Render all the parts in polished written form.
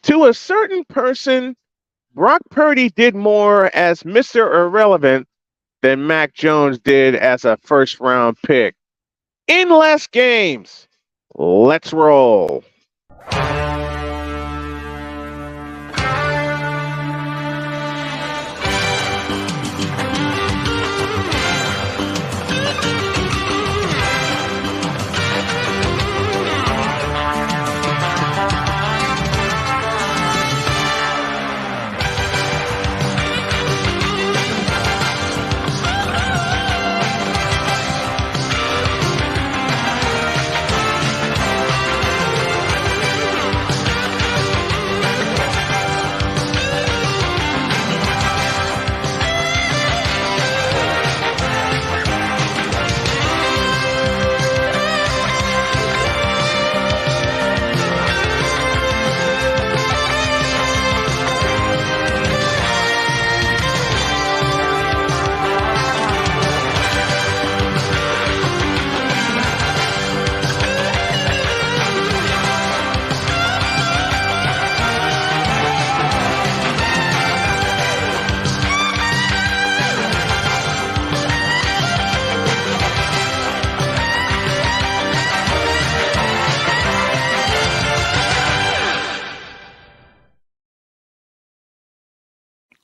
To a certain person, Brock Purdy did more as Mr. Irrelevant than Mac Jones did as a first round pick. In less games, let's roll.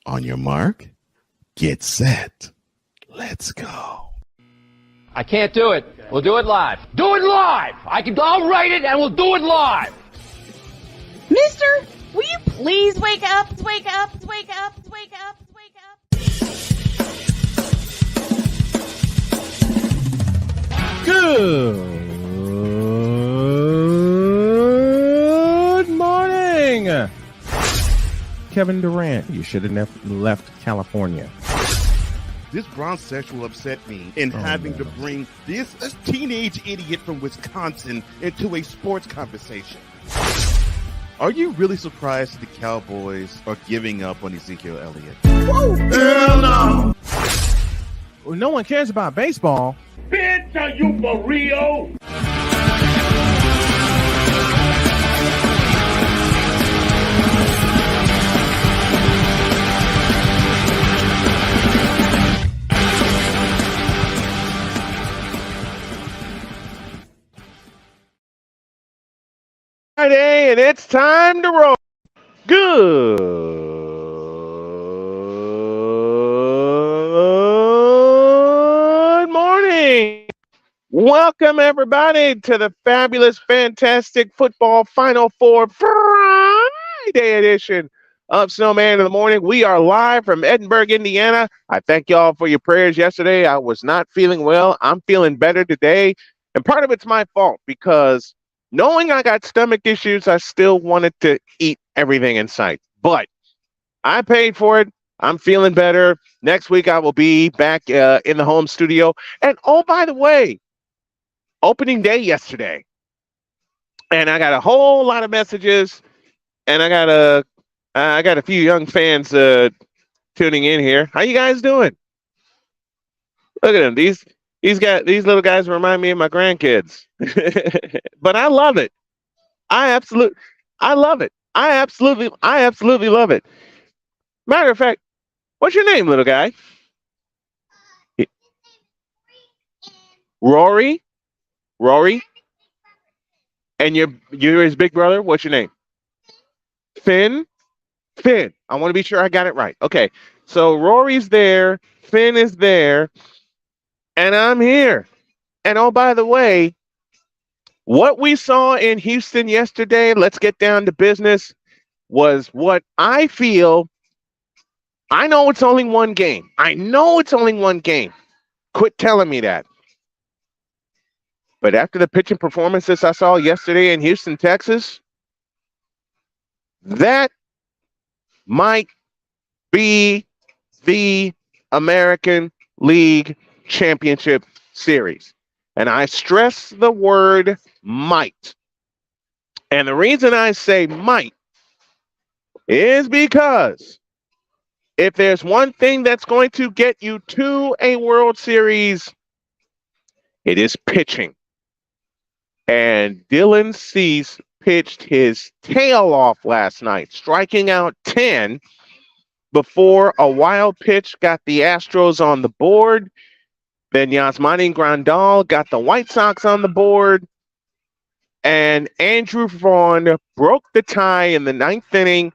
On your mark, get set. Let's go. I can't do it. We'll do it live. Do it live! I'll write it and we'll do it live! Mister, will you please wake up, wake up, wake up, wake up, wake up? Good morning. Kevin Durant, you should have left California. This bronsexual upset me in having to bring this teenage idiot from Wisconsin into a sports conversation. Are you really surprised the Cowboys are giving up on Ezekiel Elliott? Whoa. Hell no! Well, no one cares about baseball. Bitch, are you for real? Friday, and it's time to roll. Good morning. Welcome, everybody, to the fabulous, fantastic football Final Four Friday edition of Snowman in the Morning. We are live from Edinburgh, Indiana. I thank y'all for your prayers yesterday. I was not feeling well. I'm feeling better today. And part of it's my fault because knowing I got stomach issues, I still wanted to eat everything in sight. But I paid for it. I'm feeling better. Next week, I will be back in the home studio. And oh, by the way, opening day yesterday. And I got a whole lot of messages. And I got a few young fans tuning in here. How you guys doing? Look at them. These little guys remind me of my grandkids. But I love it. I love it. I absolutely love it. Matter of fact, what's your name, little guy? Rory? And you're his big brother? What's your name? Finn? I want to be sure I got it right. Okay. So Rory's there, Finn is there, and I'm here. And oh, by the way, what we saw in Houston yesterday, let's get down to business, was what I feel. I know it's only one game. Quit telling me that. But after the pitching performances I saw yesterday in Houston, Texas, that might be the American League Championship Series. And I stress the word might. And the reason I say might is because if there's one thing that's going to get you to a World Series, it is pitching. And Dylan Cease pitched his tail off last night, striking out 10 before a wild pitch got the Astros on the board. Then Yasmani Grandal got the White Sox on the board. And Andrew Vaughn broke the tie in the ninth inning,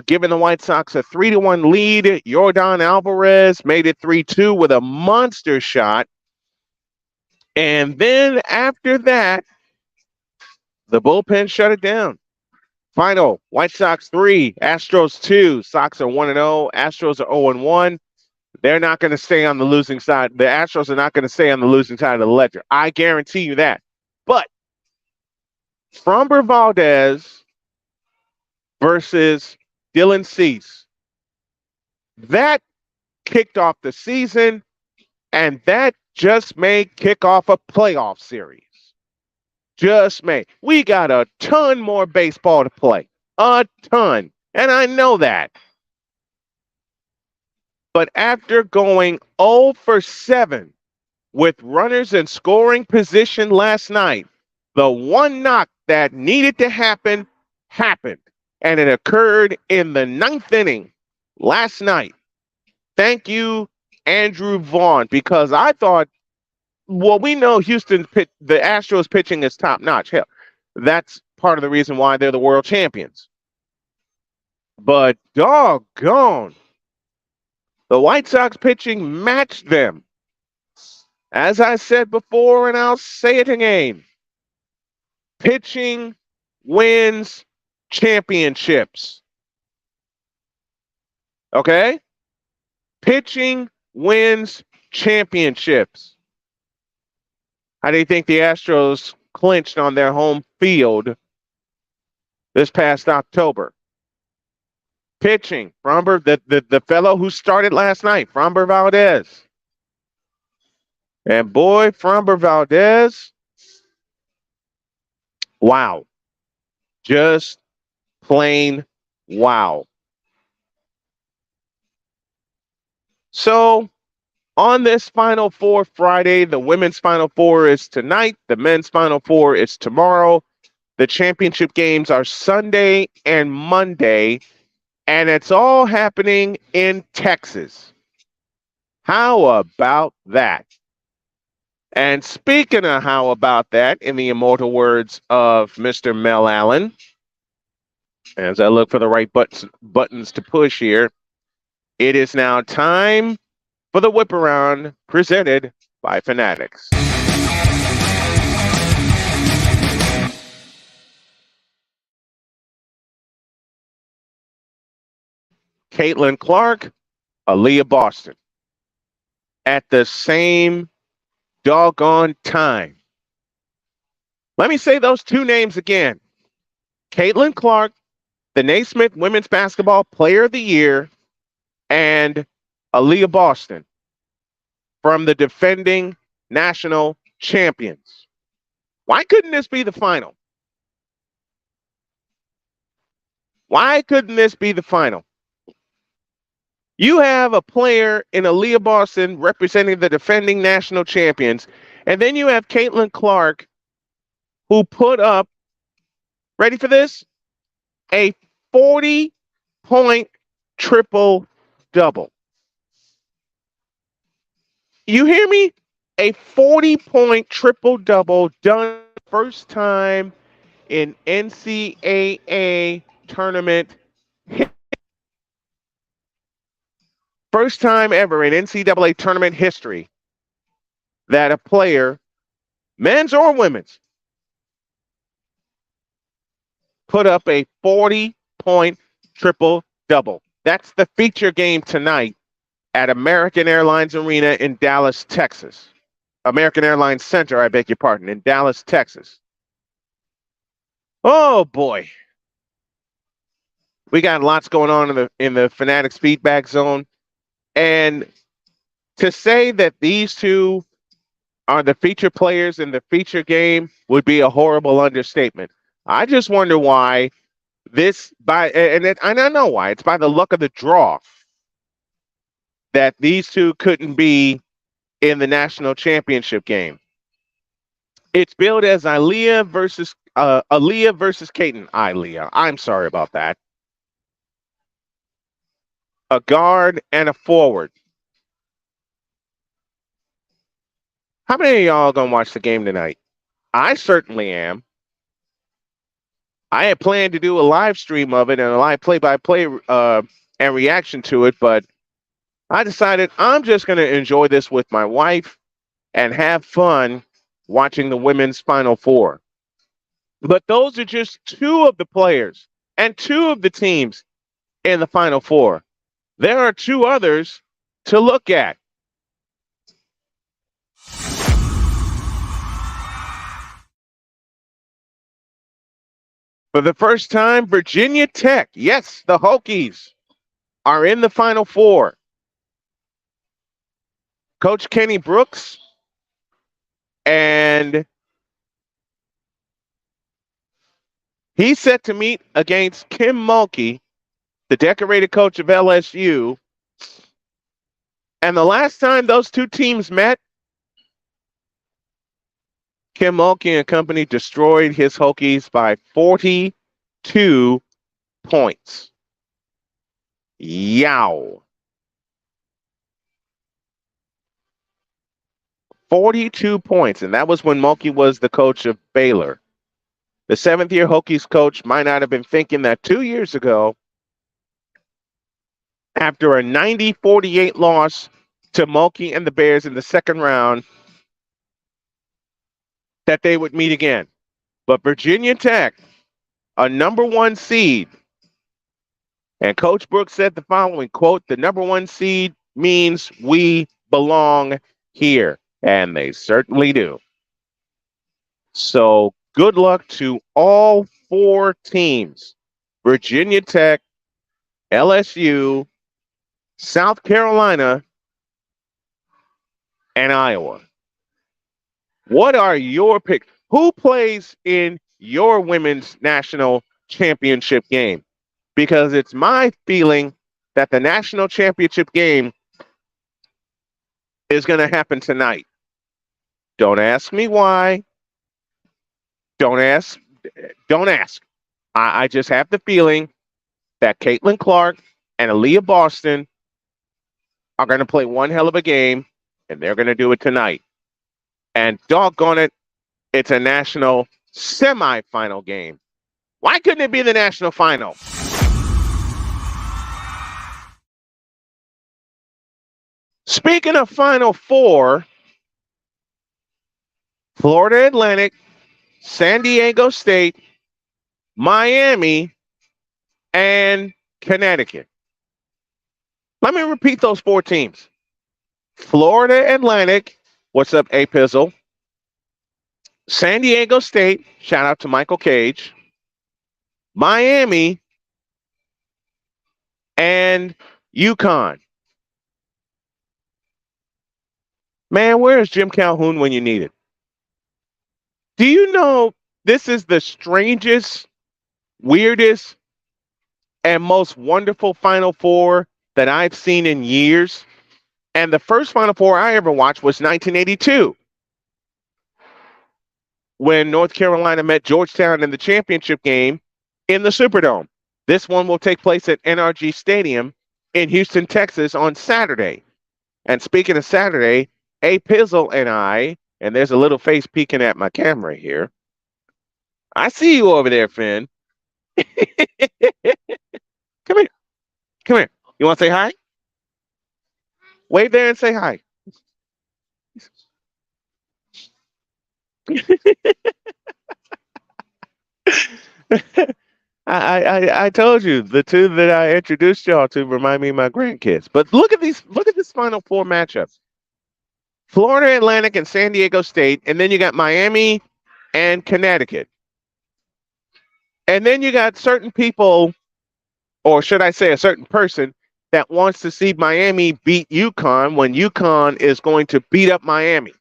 giving the White Sox a 3-1 lead. Yordan Alvarez made it 3-2 with a monster shot. And then after that, the bullpen shut it down. Final, White Sox 3, Astros 2. Sox are 1-0. Astros are 0-1. They're not going to stay on the losing side. The Astros are not going to stay on the losing side of the ledger. I guarantee you that. But Framber Valdez versus Dylan Cease, that kicked off the season, and that just may kick off a playoff series. Just may. We got a ton more baseball to play. A ton. And I know that. But after going 0 for 7 with runners in scoring position last night, the one knock that needed to happen happened. And it occurred in the ninth inning last night. Thank you, Andrew Vaughn, because I thought, well, we know the Astros pitching is top notch. Hell, that's part of the reason why they're the world champions. But doggone, the White Sox pitching matched them. As I said before, and I'll say it again, pitching wins championships. Okay? Pitching wins championships. How do you think the Astros clinched on their home field this past October? Pitching, Framber, the fellow who started last night, Framber Valdez. And boy, Framber Valdez, wow. Just plain wow. So, on this Final Four Friday, the women's Final Four is tonight. The men's Final Four is tomorrow. The championship games are Sunday and Monday. And it's all happening in Texas. How about that? And speaking of how about that, in the immortal words of Mr. Mel Allen, as I look for the right buttons to push here, it is now time for the whip around presented by Fanatics. Caitlin Clark, Aaliyah Boston. At the same doggone time. Let me say those two names again. Caitlin Clark, the Naismith Women's Basketball Player of the Year, and Aaliyah Boston from the defending national champions. Why couldn't this be the final? Why couldn't this be the final? You have a player in Aaliyah Boston representing the defending national champions, and then you have Caitlin Clark who put up, ready for this? A 40-point triple-double. You hear me? A 40-point triple-double done first time in NCAA tournament. First time ever in NCAA tournament history that a player, men's or women's, put up a 40-point triple-double. That's the feature game tonight at American Airlines Arena in Dallas, Texas. American Airlines Center, I beg your pardon, in Dallas, Texas. Oh, boy. We got lots going on in the Fanatics feedback zone. And to say that these two are the feature players in the feature game would be a horrible understatement. I just wonder why and I know why. It's by the luck of the draw that these two couldn't be in the national championship game. It's billed as Aaliyah versus Aaliyah versus Kaiten. Aaliyah. I'm sorry about that. A guard and a forward. How many of y'all gonna watch the game tonight? I certainly am. I had planned to do a live stream of it and a live play-by-play and reaction to it, but I decided I'm just going to enjoy this with my wife and have fun watching the women's Final Four. But those are just two of the players and two of the teams in the Final Four. There are two others to look at. For the first time, Virginia Tech, yes, the Hokies, are in the Final Four. Coach Kenny Brooks and he's set to meet against Kim Mulkey, the decorated coach of LSU. And the last time those two teams met, Kim Mulkey and company destroyed his Hokies by 42 points. Yow. 42 points, and that was when Mulkey was the coach of Baylor. The seventh-year Hokies coach might not have been thinking that 2 years ago, after a 90-48 loss to Mulkey and the Bears in the second round, that they would meet again. But Virginia Tech, a number one seed, and Coach Brooks said the following, quote, "The number one seed means we belong here." And they certainly do. So good luck to all four teams: Virginia Tech, LSU, South Carolina, and Iowa. What are your picks? Who plays in your women's national championship game? Because it's my feeling that the national championship game is going to happen tonight. Don't ask me why. Don't ask. Don't ask. I just have the feeling that Caitlin Clark and Aaliyah Boston are going to play one hell of a game, and they're going to do it tonight. And doggone it, it's a national semifinal game. Why couldn't it be the national final? Speaking of Final Four, Florida Atlantic, San Diego State, Miami, and Connecticut. Let me repeat those four teams. Florida Atlantic, what's up, A Pizzle? San Diego State, shout out to Michael Cage. Miami, and UConn. Man, where is Jim Calhoun when you need it? Do you know this is the strangest, weirdest, and most wonderful Final Four that I've seen in years? And the first Final Four I ever watched was 1982, when North Carolina met Georgetown in the championship game in the Superdome. This one will take place at NRG Stadium in Houston, Texas on Saturday. And speaking of Saturday, A Pizzle and I, and there's a little face peeking at my camera here. I see you over there, Finn. Come here. Come here. You want to say hi? Wave there and say hi. I told you the two that I introduced y'all to remind me of my grandkids. But look at this Final Four matchup. Florida Atlantic and San Diego State, and then you got Miami and Connecticut. And then you got certain people, or should I say a certain person, that wants to see Miami beat UConn when UConn is going to beat up Miami.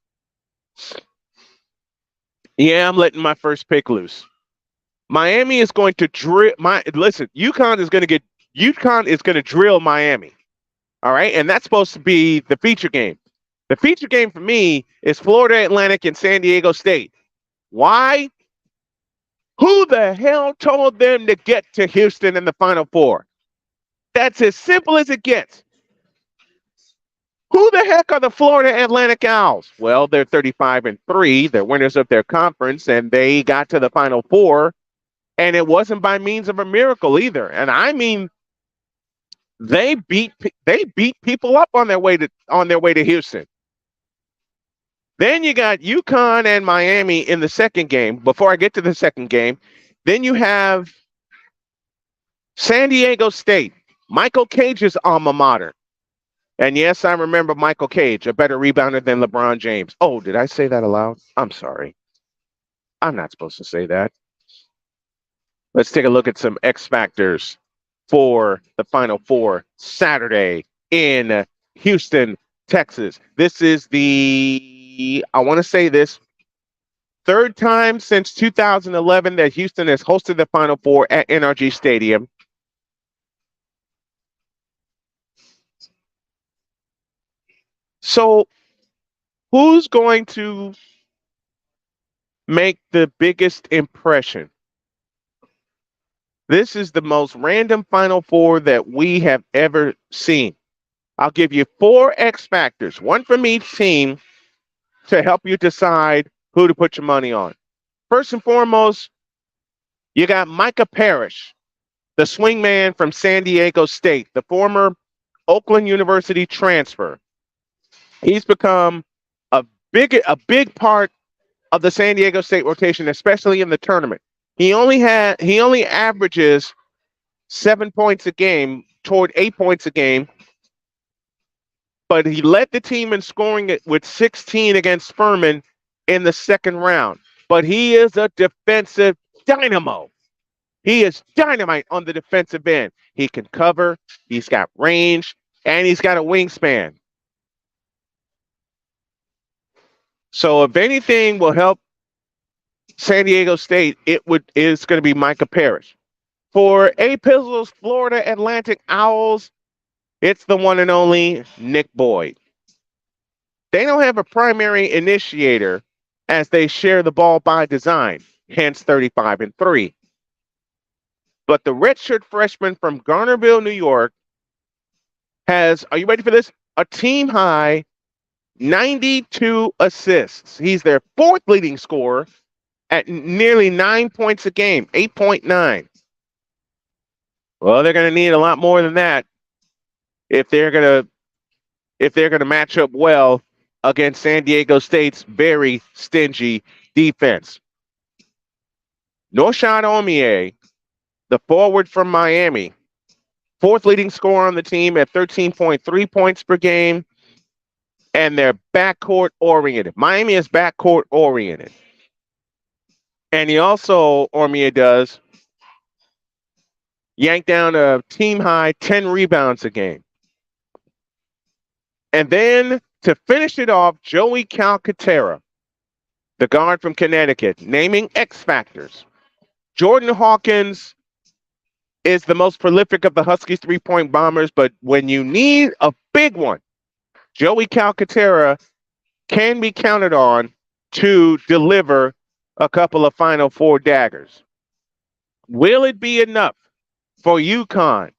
Yeah, I'm letting my first pick loose. Miami is going to drill UConn is going to drill Miami. All right, and that's supposed to be the feature game. The feature game for me is Florida Atlantic and San Diego State. Why? the hell told them to get to Houston in the Final Four? That's as simple as it gets. Who the heck are the Florida Atlantic Owls? Well, they're 35-3. They're winners of their conference, and they got to the Final Four, and it wasn't by means of a miracle either. And I mean, they beat people up on their way to Houston. Then you got UConn and Miami in the second game. Before I get to the second game, then you have San Diego State, Michael Cage's alma mater. And yes, I remember Michael Cage, a better rebounder than LeBron James. Oh, did I say that aloud? I'm sorry. I'm not supposed to say that. Let's take a look at some X factors for the Final Four Saturday in Houston, Texas. This is I want to say this, third time since 2011 that Houston has hosted the Final Four at NRG Stadium. So, who's going to make the biggest impression? This is the most random Final Four that we have ever seen. I'll give you 4 X factors, one from each team, to help you decide who to put your money on. First and foremost, you got Micah Parrish, the swingman from San Diego State, the former Oakland University transfer. He's become a big part of the San Diego State rotation, especially in the tournament. He only averages 7 points a game, toward 8 points a game, but he led the team in scoring with 16 against Furman in the second round. But he is a defensive dynamo. He is dynamite on the defensive end. He can cover, he's got range, and he's got a wingspan. So if anything will help San Diego State, it's going to be Micah Parrish. For A Pizzle's Florida Atlantic Owls, it's the one and only Nick Boyd. They don't have a primary initiator as they share the ball by design, hence 35-3. But the redshirt freshman from Garnerville, New York has, are you ready for this? A team high 92 assists. He's their 4th leading scorer at nearly 9 points a game, 8.9. Well, they're going to need a lot more than that if they're going to match up well against San Diego State's very stingy defense. Norshad Omier, the forward from Miami, 4th leading scorer on the team at 13.3 points per game, and they're backcourt oriented. Miami is backcourt oriented. And he also, Ormier does, yank down a team high 10 rebounds a game. And then to finish it off, Joey Calcaterra, the guard from Connecticut, naming X factors. Jordan Hawkins is the most prolific of the Huskies 3-point bombers, but when you need a big one, Joey Calcaterra can be counted on to deliver a couple of Final Four daggers. Will it be enough for UConn?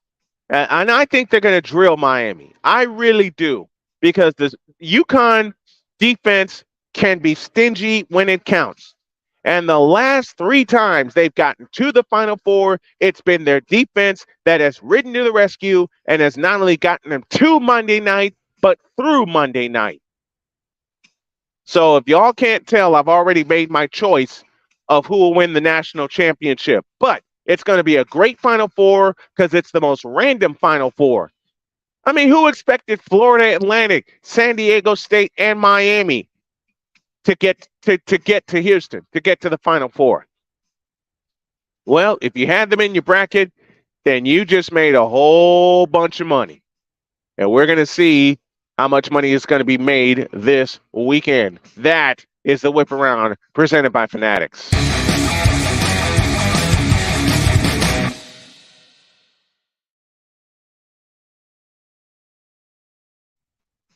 And I think they're going to drill Miami. I really do, because the UConn defense can be stingy when it counts. And the last 3 times they've gotten to the Final Four, it's been their defense that has ridden to the rescue and has not only gotten them to Monday night, but through Monday night. So if y'all can't tell, I've already made my choice of who will win the national championship. But it's going to be a great Final Four because it's the most random Final Four. I mean, who expected Florida Atlantic, San Diego State, and Miami to get to Houston, to get to the Final Four? Well, if you had them in your bracket, then you just made a whole bunch of money. And we're going to see how much money is going to be made this weekend. That is the Whip Around presented by Fanatics.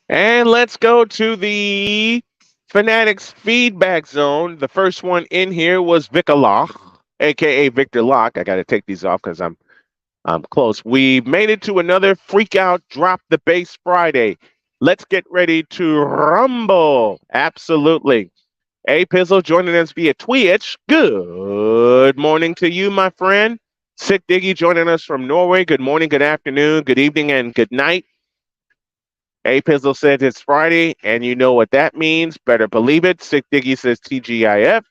And let's go to the Fanatics feedback zone. The first one in here was Vikalach. aka Victor Locke. I got to take these off because I'm close. We made it to another freak out drop the bass Friday. Let's get ready to rumble. Absolutely. A Pizzle joining us via Twitch. Good morning to you, my friend. Sick Diggy joining us from Norway. Good morning, good afternoon, good evening, and good night. A Pizzle says it's Friday, and you know what that means. Better believe it. Sick Diggy says TGIF.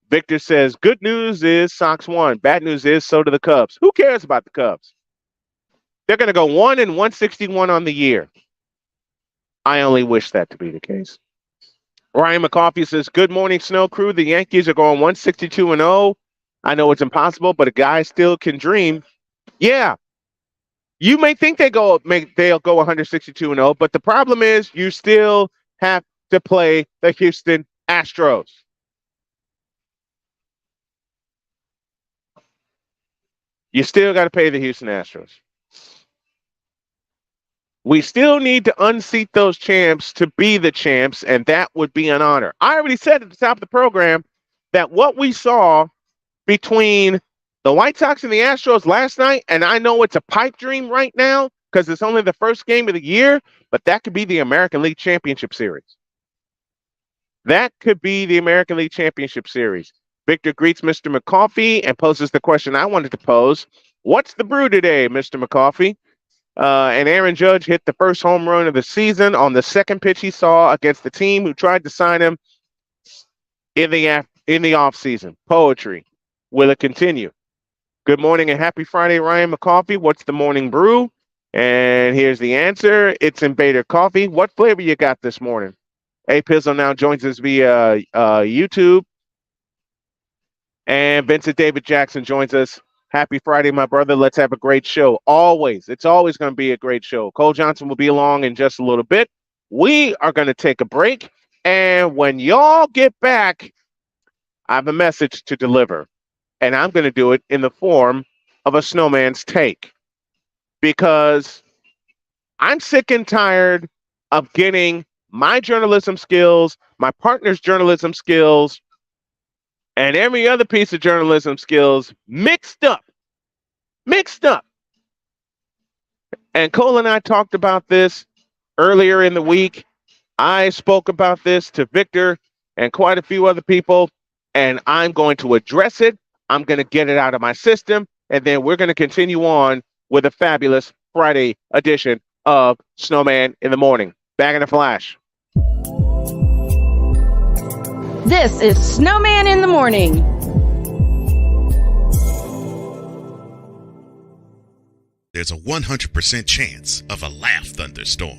Victor says, good news is Sox won. Bad news is so do the Cubs. Who cares about the Cubs? They're going to go 1-161 on the year. I only wish that to be the case. Ryan McCoffey says, good morning, Snow Crew. The Yankees are going 162-0. I know it's impossible, but a guy still can dream. Yeah. You may think they'll go 162-0, but the problem is you still have to play the Houston Astros. You still got to pay the Houston Astros. We still need to unseat those champs to be the champs, and that would be an honor. I already said at the top of the program that what we saw between the White Sox and the Astros last night, and I know it's a pipe dream right now because it's only the first game of the year, but that could be the American League Championship Series. That could be the American League Championship Series. Victor greets Mr. McCoffey and poses the question I wanted to pose. What's the brew today, Mr. McCoffey? And Aaron Judge hit the first home run of the season on the second pitch he saw against the team who tried to sign him in the offseason. Poetry. Will it continue? Good morning and happy Friday, Ryan McCoffey. What's the morning brew? And here's the answer. It's Invader Coffee. What flavor you got this morning? A Pizzle now joins us via YouTube. And Vincent David Jackson joins us. Happy Friday, my brother. Let's have a great show. Always. It's always going to be a great show. Cole Johnson will be along in just a little bit. We are going to take a break. And when y'all get back, I have a message to deliver. And I'm going to do it in the form of a snowman's take. Because I'm sick and tired of getting my journalism skills, my partner's journalism skills, and every other piece of journalism skills mixed up. And Cole and I talked about this earlier in the week. I spoke about this to Victor and quite a few other people, and I'm going to address it. I'm going to get it out of my system, and then we're going to continue on with a fabulous Friday edition of Snowman in the Morning. Back in a flash. This is Snowman in the Morning. There's a 100% chance of a laugh thunderstorm.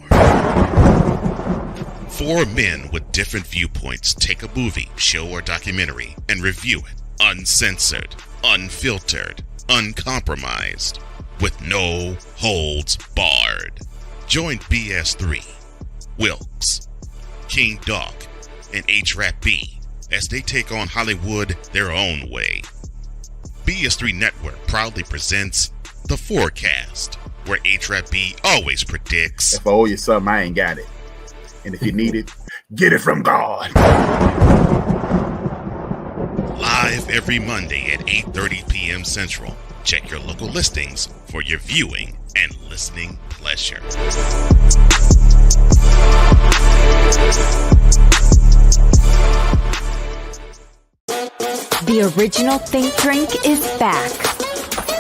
4 men with different viewpoints take a movie, show, or documentary and review it uncensored, unfiltered, uncompromised, with no holds barred. Join BS3, Wilkes, King Dog, and H-Rap B as they take on Hollywood their own way. BS3 Network proudly presents The Forecast, where H-Rap B always predicts, if I owe you something, I ain't got it. And if you need it, get it from God. live every Monday at 8:30 p.m. Central. Check your local listings for your viewing and listening pleasure. The original Think Drink is back.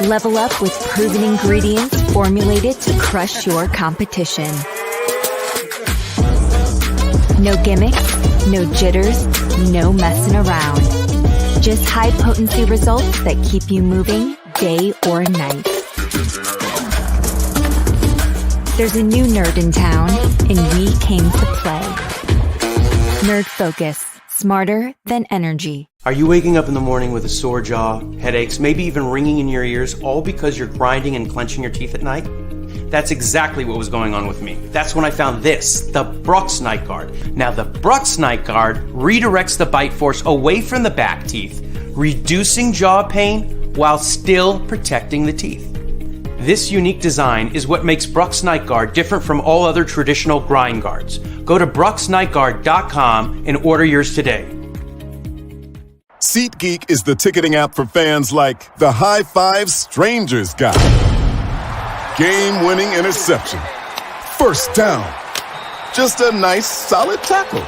Level up with proven ingredients formulated to crush your competition. No gimmicks, no jitters, no messing around. Just high-potency results that keep you moving day or night. There's a new nerd in town, and we came to play. Nerd Focus. Smarter than energy. Are you waking up in the morning with a sore jaw, headaches, maybe even ringing in your ears, all because you're grinding and clenching your teeth at night? That's exactly what was going on with me. That's when I found this, the Brux Night Guard. Now, the Brux Night Guard redirects the bite force away from the back teeth, reducing jaw pain while still protecting the teeth. This unique design is what makes Brux Night Guard different from all other traditional grind guards. Go to BruxNightGuard.com and order yours today. SeatGeek is the ticketing app for fans like the high five strangers got. Game-winning interception. First down. Just a nice, solid tackle.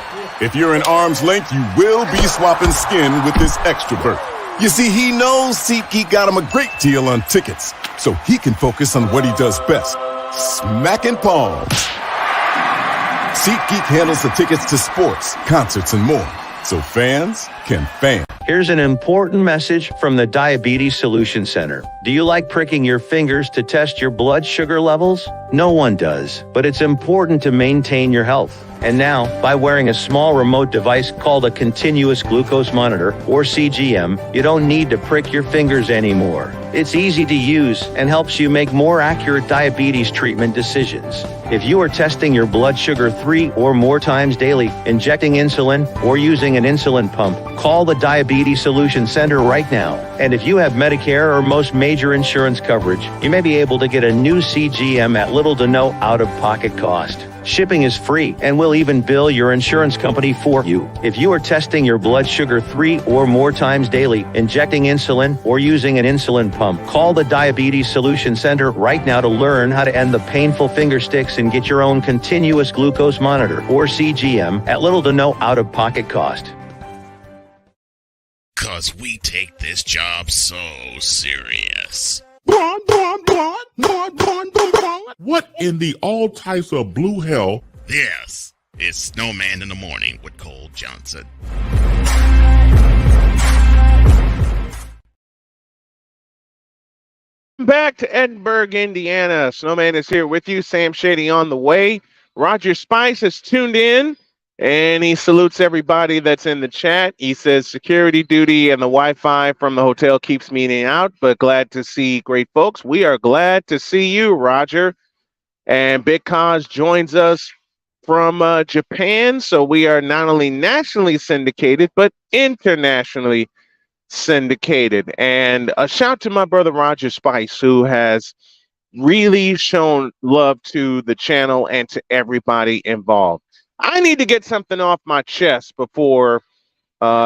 If you're in arm's length, you will be swapping skin with this extrovert. You see, he knows SeatGeek got him a great deal on tickets, so he can focus on what he does best, smacking palms. SeatGeek handles the tickets to sports, concerts, and more, so fans can fan. Here's an important message from the Diabetes Solution Center. Do you like pricking your fingers to test your blood sugar levels? No one does, but it's important to maintain your health. And now, by wearing a small remote device called a continuous glucose monitor, or CGM, you don't need to prick your fingers anymore. It's easy to use and helps you make more accurate diabetes treatment decisions. If you are testing your blood sugar 3 or more times daily, injecting insulin, or using an insulin pump, call the Diabetes Solution Center right now. And if you have Medicare or most major insurance coverage, you may be able to get a new CGM at little to no out-of-pocket cost. Shipping is free, and we'll even bill your insurance company for you. If you are testing your blood sugar 3 or more times daily, injecting insulin, or using an insulin pump, call the Diabetes Solution Center right now to learn how to end the painful finger sticks and get your own continuous glucose monitor, or CGM, at little to no out-of-pocket cost. 'Cause we take this job so serious. What in the all types of blue hell? This is Snowman in the Morning with Cole Johnson. Back to Edinburgh, Indiana. Snowman is here with you. Sam Shady on the way. Roger Spice has tuned in, and he salutes everybody that's in the chat. He says security duty and the Wi-Fi from the hotel keeps me out, but glad to see great folks. We are glad to see you, Roger. And Big Kaz joins us from Japan, so we are not only nationally syndicated, but internationally syndicated. And a shout to my brother Roger Spice, who has really shown love to the channel and to everybody involved. I need to get something off my chest before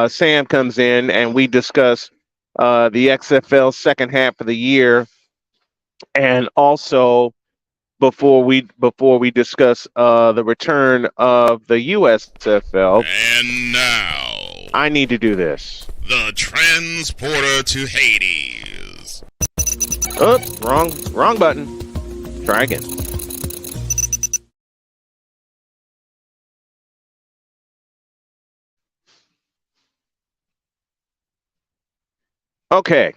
Sam comes in and we discuss the XFL second half of the year, and also before we discuss the return of the USFL. And now, I need to do this. the transporter to Hades. Oops, wrong button. Try again. Okay.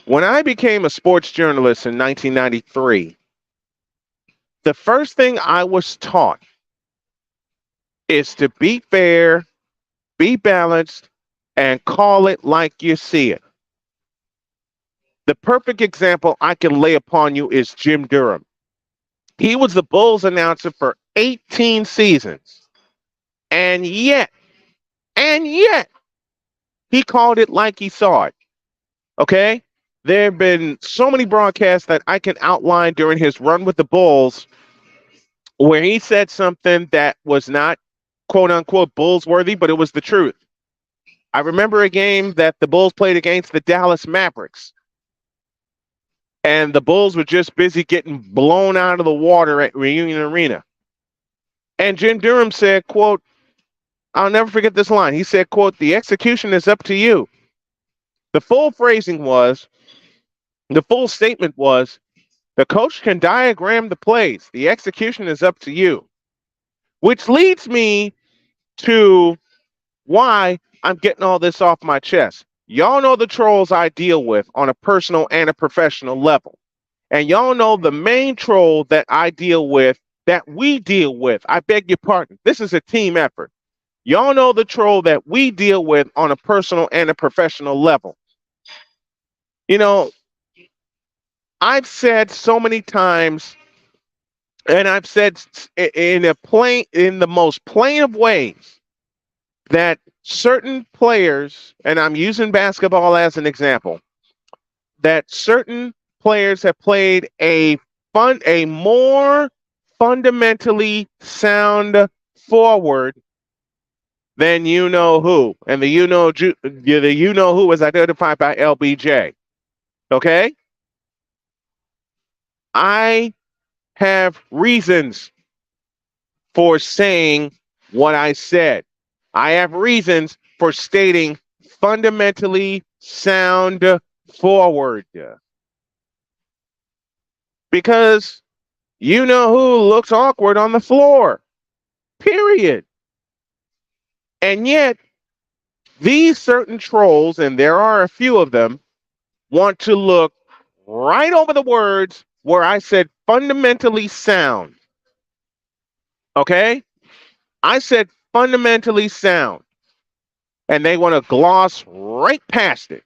When I became a sports journalist in 1993, the first thing I was taught is to be fair, be balanced, and call it like you see it. The perfect example I can lay upon you is Jim Durham. He was the Bulls announcer for 18 seasons. And yet, he called it like he saw it. Okay? There have been so many broadcasts that I can outline during his run with the Bulls where he said something that was not quote unquote Bulls worthy, but it was the truth. I remember a game that the Bulls played against the Dallas Mavericks, and the Bulls were just busy getting blown out of the water at Reunion Arena. And Jim Durham said, quote, I'll never forget this line. He said, quote, the execution is up to you. The full statement was, the coach can diagram the plays. The execution is up to you. Which leads me to why I'm getting all this off my chest. Y'all know the trolls I deal with on a personal and a professional level. And y'all know the main troll that I deal with, that we deal with. I beg your pardon. This is a team effort. Y'all know the troll that we deal with on a personal and a professional level. You know, I've said so many times, and I've said in the most plain of ways, that certain players, and I'm using basketball as an example, that certain players have played a more fundamentally sound forward than you know who. And the you know who is identified by LBJ. Okay? I have reasons for saying what I said. I have reasons for stating fundamentally sound forward. Because you know who looks awkward on the floor. Period. And yet, these certain trolls, and there are a few of them, want to look right over the words where I said fundamentally sound. Okay? I said fundamentally sound. And they want to gloss right past it.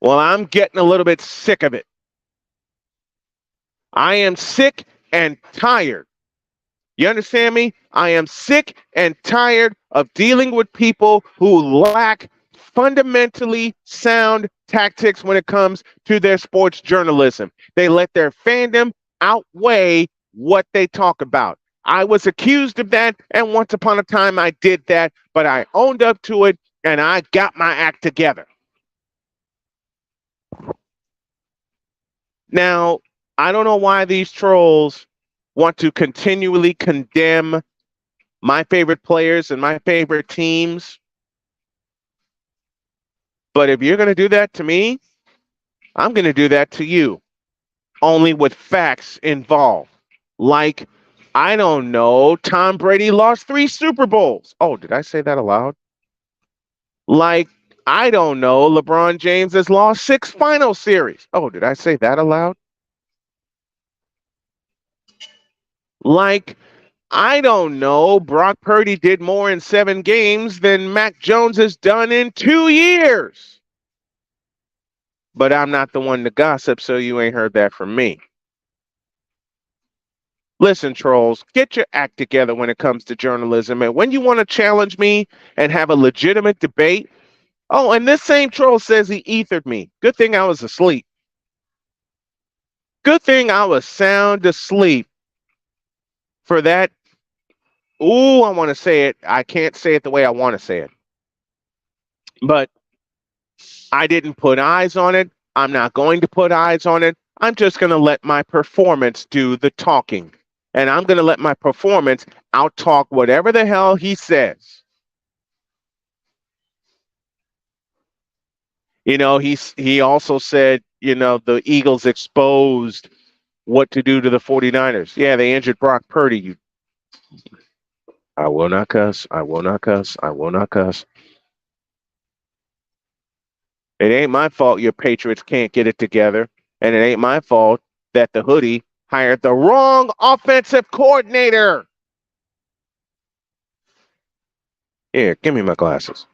Well, I'm getting a little bit sick of it. I am sick and tired. You understand me? I am sick and tired of dealing with people who lack fundamentally sound tactics when it comes to their sports journalism. They let their fandom outweigh what they talk about. I was accused of that, and once upon a time I did that, but I owned up to it and I got my act together. Now, I don't know why these trolls want to continually condemn my favorite players and my favorite teams. But if you're going to do that to me, I'm going to do that to you, only with facts involved. Like, I don't know, Tom Brady lost 3 Super Bowls. Oh, did I say that aloud? Like, I don't know, LeBron James has lost 6 final series. Oh, did I say that aloud? Like, I don't know, Brock Purdy did more in 7 games than Mac Jones has done in 2 years. But I'm not the one to gossip, so you ain't heard that from me. Listen, trolls, get your act together when it comes to journalism. And when you want to challenge me and have a legitimate debate, oh, and this same troll says he ethered me. Good thing I was asleep. Good thing I was sound asleep for that. Ooh, I want to say it. I can't say it the way I want to say it. But I didn't put eyes on it. I'm not going to put eyes on it. I'm just going to let my performance do the talking. And I'm going to let my performance out-talk whatever the hell he says. You know, he also said, you know, the Eagles exposed what to do to the 49ers. Yeah, they injured Brock Purdy. I will not cuss. I will not cuss. I will not cuss. It ain't my fault your Patriots can't get it together. And it ain't my fault that the hoodie hired the wrong offensive coordinator. Here, give me my glasses.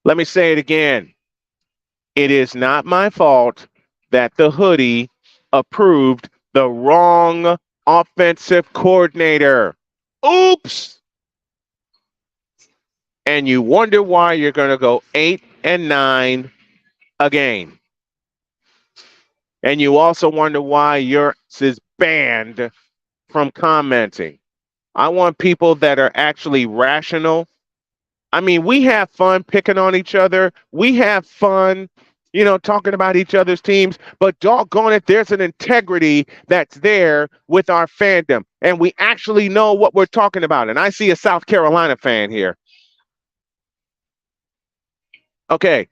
Let me say it again. It is not my fault that the hoodie approved the wrong offensive coordinator. Oops. And you wonder why you're going to go 8-9 again. And you also wonder why yours is banned from commenting. I want people that are actually rational. I mean, we have fun picking on each other. We have fun, you know, talking about each other's teams. But doggone it, there's an integrity that's there with our fandom. And we actually know what we're talking about. And I see a South Carolina fan here. Okay.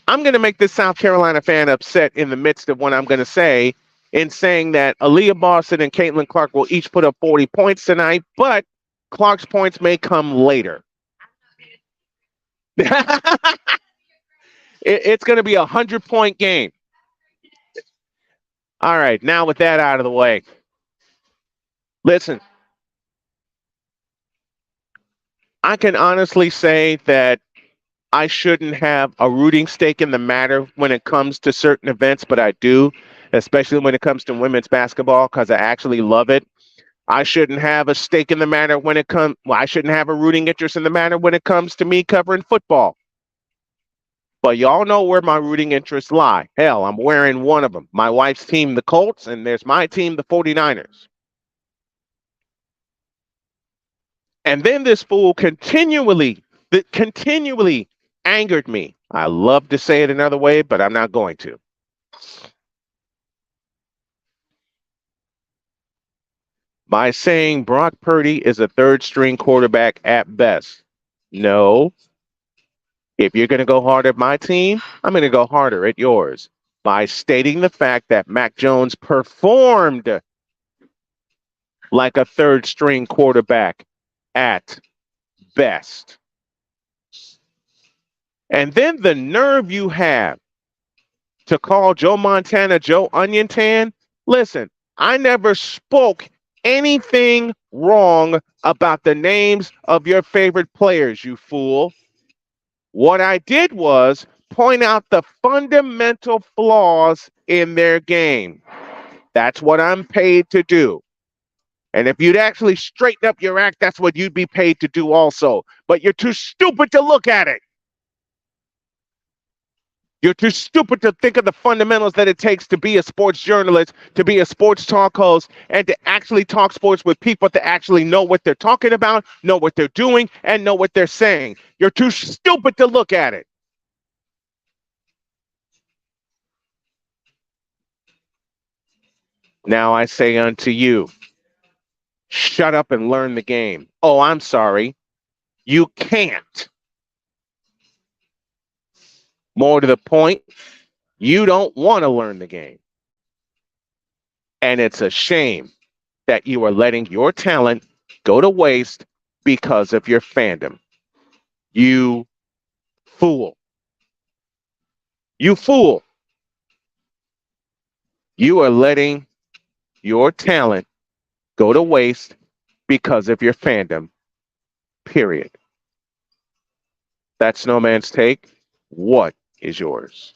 I'm going to make this South Carolina fan upset in the midst of what I'm going to say in saying that Aaliyah Boston and Caitlin Clark will each put up 40 points tonight, but Clark's points may come later. It's going to be a 100-point game. All right, now with that out of the way, listen, I can honestly say that I shouldn't have a rooting stake in the matter when it comes to certain events, but I do, especially when it comes to women's basketball, because I actually love it. I shouldn't have a stake in the matter when it comes, well, I shouldn't have a rooting interest in the matter when it comes to me covering football. But y'all know where my rooting interests lie. Hell, I'm wearing one of them. My wife's team, the Colts, and there's my team, the 49ers. And then this fool continually angered me. I love to say it another way, but I'm not going to. By saying Brock Purdy is a third string quarterback at best. No. If you're going to go hard at my team, I'm going to go harder at yours by stating the fact that Mac Jones performed like a third string quarterback at best. And then the nerve you have to call Joe Montana Joe Onion Tan. Listen, I never spoke anything wrong about the names of your favorite players, you fool. What I did was point out the fundamental flaws in their game. That's what I'm paid to do. And if you'd actually straighten up your act, that's what you'd be paid to do also. But you're too stupid to look at it. You're too stupid to think of the fundamentals that it takes to be a sports journalist, to be a sports talk host, and to actually talk sports with people that actually know what they're talking about, know what they're doing, and know what they're saying. You're too stupid to look at it. Now I say unto you, shut up and learn the game. Oh, I'm sorry. You can't. More to the point, you don't want to learn the game. And it's a shame that you are letting your talent go to waste because of your fandom. You fool. You fool. You are letting your talent go to waste because of your fandom. Period. That's Snowman's take. What is yours?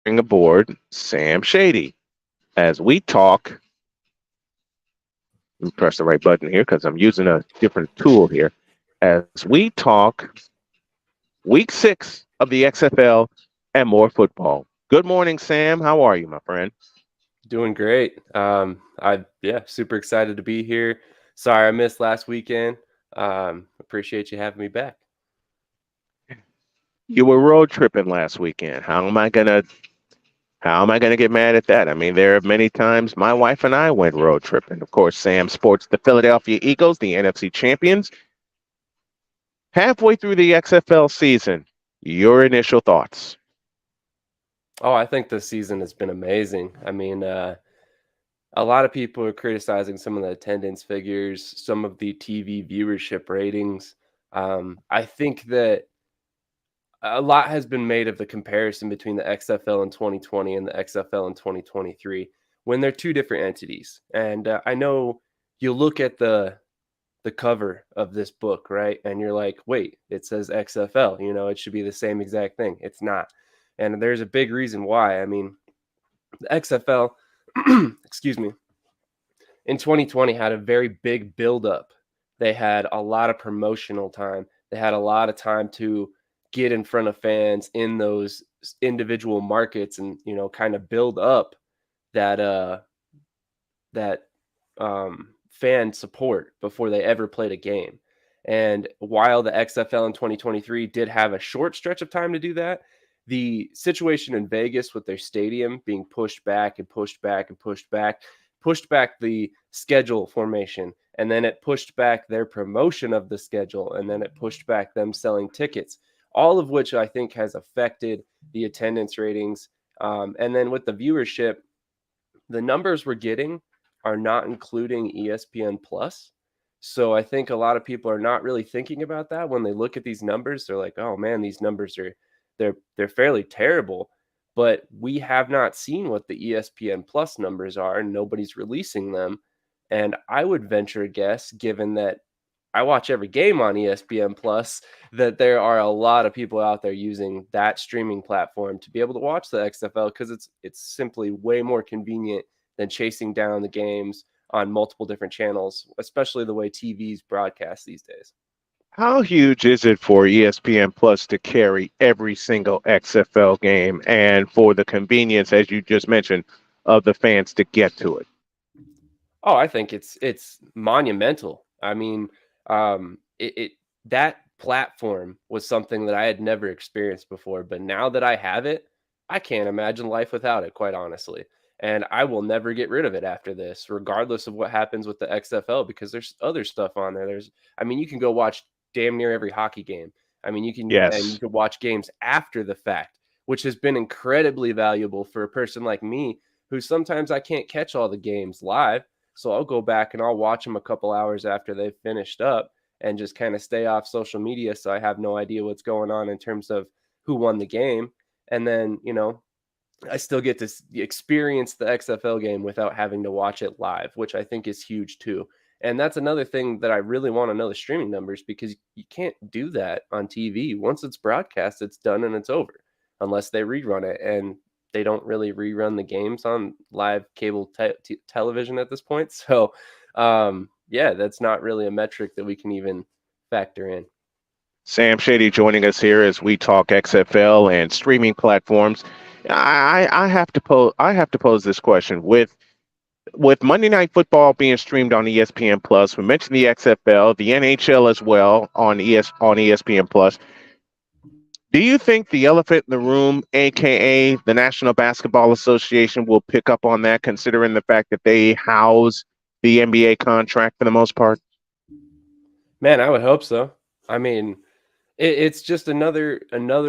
Bring aboard Sam Shady as we talk. Let me press the right button here because I'm using a different tool here. As we talk week 6 of the XFL and more football. Good morning, Sam. How are you, my friend? Doing great. Super excited to be here. Sorry I missed last weekend. Appreciate you having me back. You were road tripping last weekend. How am I gonna get mad at that? I mean, there are many times my wife and I went road tripping. Of course, Sam sports the Philadelphia Eagles, the NFC champions. Halfway through the XFL season, your initial thoughts? Oh, I think this season has been amazing. I mean, a lot of people are criticizing some of the attendance figures, some of the TV viewership ratings. I think that a lot has been made of the comparison between the XFL in 2020 and the XFL in 2023 when they're two different entities. And I know you look at the cover of this book, right? And you're like, wait, it says XFL, it should be the same exact thing. It's not. And there's a big reason why. I mean, the XFL, excuse me, in 2020 had a very big buildup. They had a lot of promotional time. They had a lot of time to get in front of fans in those individual markets and, kind of build up that fan support before they ever played a game. And while the XFL in 2023 did have a short stretch of time to do that, the situation in Vegas with their stadium being pushed back and pushed back and pushed back the schedule formation, and then it pushed back their promotion of the schedule, and then it pushed back them selling tickets, all of which I think has affected the attendance ratings. And then with the viewership, the numbers we're getting are not including ESPN Plus. So I think a lot of people are not really thinking about that when they look at these numbers. They're like, oh man, these numbers they're fairly terrible. But we have not seen what the ESPN Plus numbers are, and nobody's releasing them. And I would venture a guess, given that I watch every game on ESPN Plus, that there are a lot of people out there using that streaming platform to be able to watch the XFL because it's simply way more convenient than chasing down the games on multiple different channels, especially the way TVs broadcast these days. How huge is it for ESPN Plus to carry every single XFL game and for the convenience, as you just mentioned, of the fans to get to it? Oh, I think it's monumental. I mean, it that platform was something that I had never experienced before, but now that I have it, I can't imagine life without it, quite honestly. And I will never get rid of it after this, regardless of what happens with the XFL, because there's other stuff on there. I mean, you can go watch damn near every hockey game. I mean, you Yes. can watch games after the fact, which has been incredibly valuable for a person like me, who sometimes I can't catch all the games live. So I'll go back and I'll watch them a couple hours after they've finished up and just kind of stay off social media. So I have no idea what's going on in terms of who won the game. And then, I still get to experience the XFL game without having to watch it live, which I think is huge too. And that's another thing that I really want to know the streaming numbers, because you can't do that on TV. Once it's broadcast, it's done and it's over, unless they rerun it. And they don't really rerun the games on live cable television at this point. So, yeah, that's not really a metric that we can even factor in. Sam Shady joining us here as we talk XFL and streaming platforms. I have to pose this question with Monday Night Football being streamed on ESPN Plus. We mentioned the XFL, the NHL as well on ESPN Plus. Do you think the elephant in the room, aka the National Basketball Association, will pick up on that, considering the fact that they house the NBA contract for the most part? Man, I would hope so. I mean, it's just another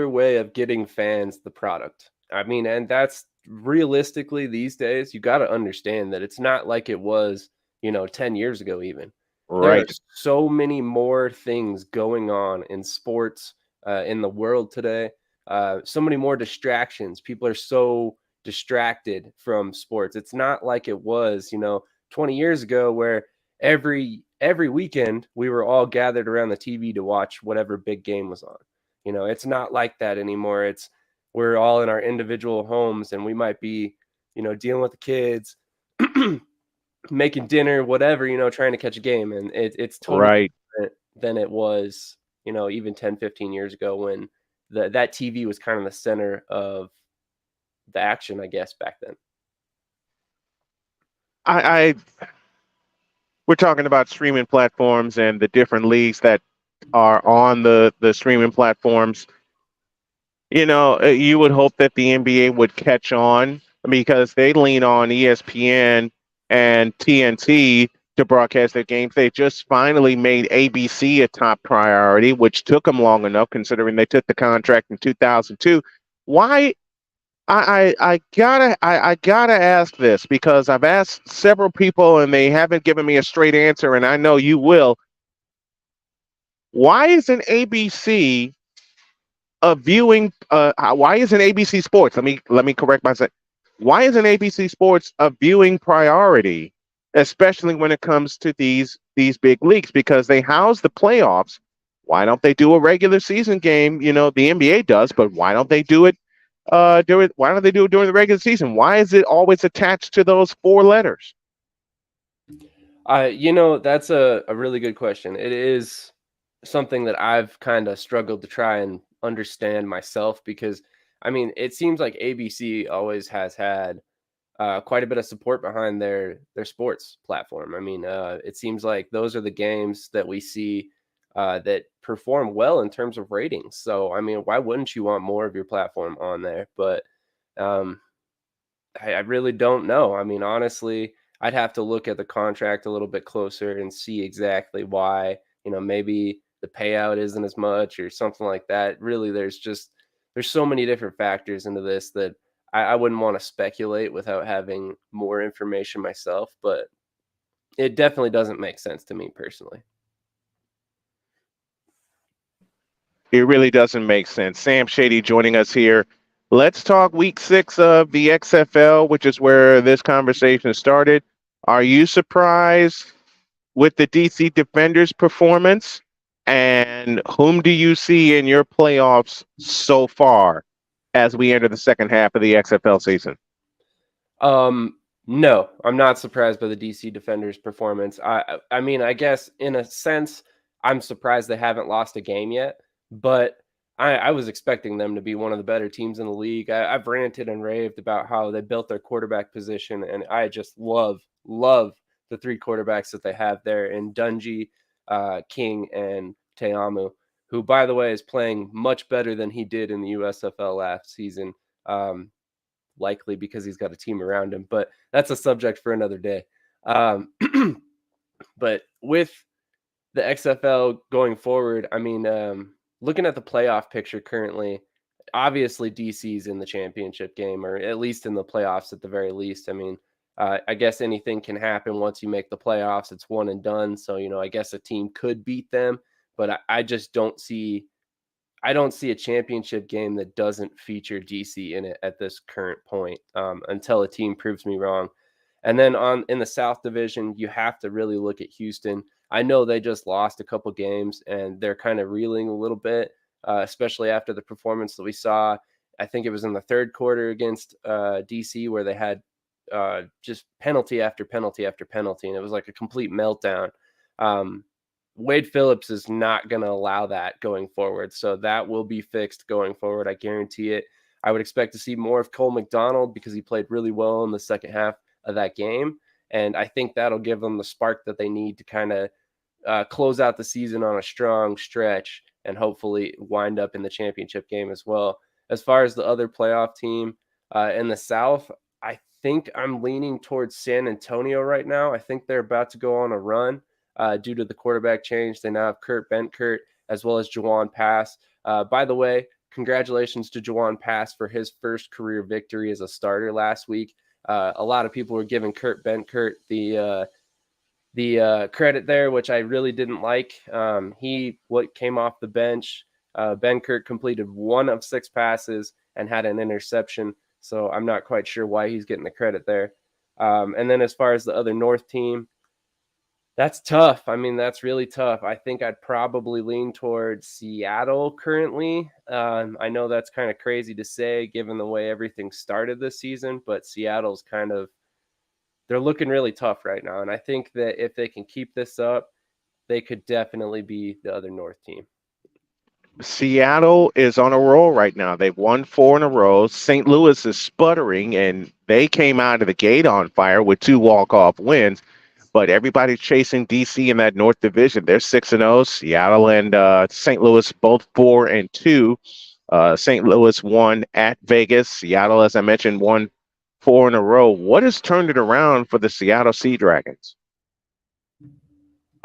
way of getting fans the product. I mean, and that's realistically these days, you got to understand that it's not like it was, 10 years ago even. There are Right. so many more things going on in sports, in the world today. So many more distractions. People are so distracted from sports. It's not like it was, 20 years ago, where every weekend we were all gathered around the TV to watch whatever big game was on. It's not like that anymore. We're all in our individual homes, and we might be, dealing with the kids, making dinner, whatever, trying to catch a game. And it's totally Right. different than it was, even 10, 15 years ago, when that TV was kind of the center of the action, I guess, back then. I we're talking about streaming platforms and the different leagues that are on the streaming platforms. You would hope that the NBA would catch on because they lean on ESPN and TNT to broadcast their games. They just finally made ABC a top priority, which took them long enough considering they took the contract in 2002. Why? I gotta ask this because I've asked several people and they haven't given me a straight answer, and I know you will. Why isn't ABC why isn't ABC Sports? Let me correct myself. Why isn't ABC Sports a viewing priority, especially when it comes to these big leagues? Because they house the playoffs. Why don't they do a regular season game? The NBA does, but why don't they do it? Why don't they do it during the regular season? Why is it always attached to those four letters? That's a really good question. It is something that I've kind of struggled to try and understand myself, because I mean, it seems like ABC always has had quite a bit of support behind their sports platform. I mean, it seems like those are the games that we see that perform well in terms of ratings. So, I mean, why wouldn't you want more of your platform on there? But um, I really don't know. I mean, honestly, I'd have to look at the contract a little bit closer and see exactly why. Maybe the payout isn't as much or something like that. Really, there's so many different factors into this that I wouldn't want to speculate without having more information myself. But it definitely doesn't make sense to me personally. It really doesn't make sense. Sam Shady joining us here. Let's talk week 6 of the XFL, which is where this conversation started. Are you surprised with the DC Defenders' performance? And whom do you see in your playoffs so far as we enter the second half of the XFL season? No, I'm not surprised by the DC Defenders' performance. I mean, I guess in a sense, I'm surprised they haven't lost a game yet, but I was expecting them to be one of the better teams in the league. I've ranted and raved about how they built their quarterback position, and I just love the 3 quarterbacks that they have there in Dungy, King, and Teamu, who, by the way, is playing much better than he did in the USFL last season, likely because he's got a team around him. But that's a subject for another day. But with the XFL going forward, I mean, looking at the playoff picture currently, obviously DC's in the championship game, or at least in the playoffs at the very least. I mean, I guess anything can happen once you make the playoffs. It's one and done. So, I guess a team could beat them, but I just don't see a championship game that doesn't feature DC in it at this current point, until a team proves me wrong. And then in the South Division, you have to really look at Houston. I know they just lost a couple games and they're kind of reeling a little bit, especially after the performance that we saw. I think it was in the third quarter against DC where they had just penalty after penalty after penalty, and it was like a complete meltdown. Wade Phillips is not going to allow that going forward, so that will be fixed going forward. I guarantee it. I would expect to see more of Cole McDonald because he played really well in the second half of that game, and I think that'll give them the spark that they need to kind of close out the season on a strong stretch and hopefully wind up in the championship game as well. As far as the other playoff team in the South, I think I'm leaning towards San Antonio right now. I think they're about to go on a run due to the quarterback change. They now have Kurt Bentkert as well as Jawan Pass. By the way, congratulations to Jawan Pass for his first career victory as a starter last week. A lot of people were giving Kurt Bentkert the credit there, which I really didn't like. He came off the bench. Bentkert completed 1 of 6 passes and had an interception, so I'm not quite sure why he's getting the credit there. And then as far as the other North team, that's tough. I mean, that's really tough. I think I'd probably lean towards Seattle currently. I know that's kind of crazy to say given the way everything started this season, but Seattle's they're looking really tough right now. And I think that if they can keep this up, they could definitely be the other North team. Seattle is on a roll right now. They've won 4 in a row. St. Louis is sputtering, and they came out of the gate on fire with 2 walk-off wins. But everybody's chasing DC in that North Division. They're 6-0. Seattle and St. Louis both 4-2. St. Louis won at Vegas. Seattle, as I mentioned, won 4 in a row. What has turned it around for the Seattle Sea Dragons?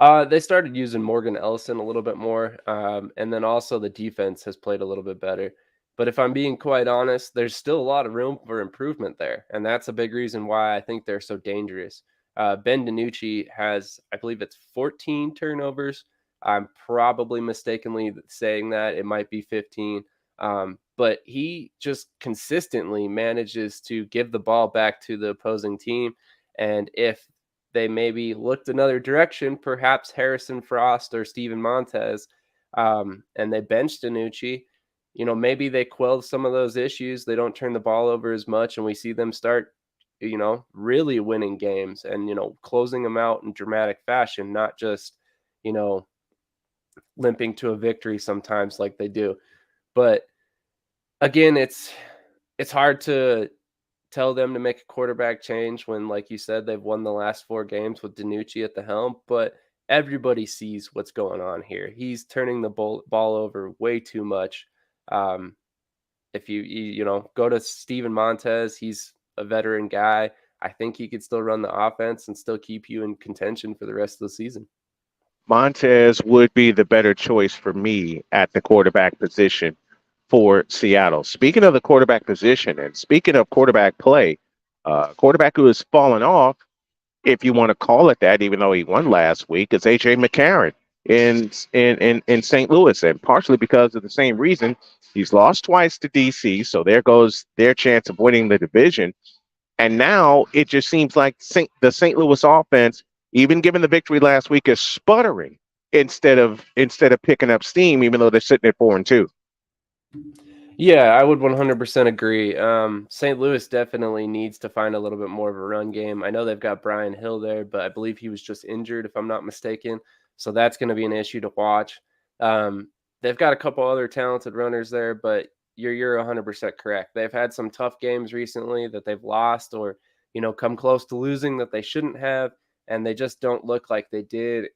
They started using Morgan Ellison a little bit more, and then also the defense has played a little bit better. But if I'm being quite honest, there's still a lot of room for improvement there, and that's a big reason why I think they're so dangerous. Ben DiNucci has, I believe it's 14 turnovers. I'm probably mistakenly saying that. It might be 15. But he just consistently manages to give the ball back to the opposing team. And if they maybe looked another direction, perhaps Harrison Frost or Steven Montez, and they benched DiNucci, maybe they quell some of those issues. They don't turn the ball over as much, and we see them start really winning games and, closing them out in dramatic fashion, not just, limping to a victory sometimes like they do. But again, it's hard to tell them to make a quarterback change when, like you said, they've won the last 4 games with DiNucci at the helm, but everybody sees what's going on here. He's turning the ball over way too much. If you go to Steven Montez, he's a veteran guy. I think he could still run the offense and still keep you in contention for the rest of the season. Montez would be the better choice for me at the quarterback position for Seattle. Speaking of the quarterback position and speaking of quarterback play, quarterback who has fallen off, if you want to call it that, even though he won last week, is A.J. McCarron in St. Louis, and partially because of the same reason. He's lost twice to DC, so there goes their chance of winning the division. And now it just seems like the St. Louis offense, even given the victory last week, is sputtering instead of picking up steam, even though they're sitting at 4-2. Yeah, I would 100% agree. St. Louis definitely needs to find a little bit more of a run game. I know they've got Brian Hill there, but I believe he was just injured, if I'm not mistaken. So that's going to be an issue to watch. They've got a couple other talented runners there, but you're 100% correct. They've had some tough games recently that they've lost or, come close to losing that they shouldn't have, and they just don't look like they did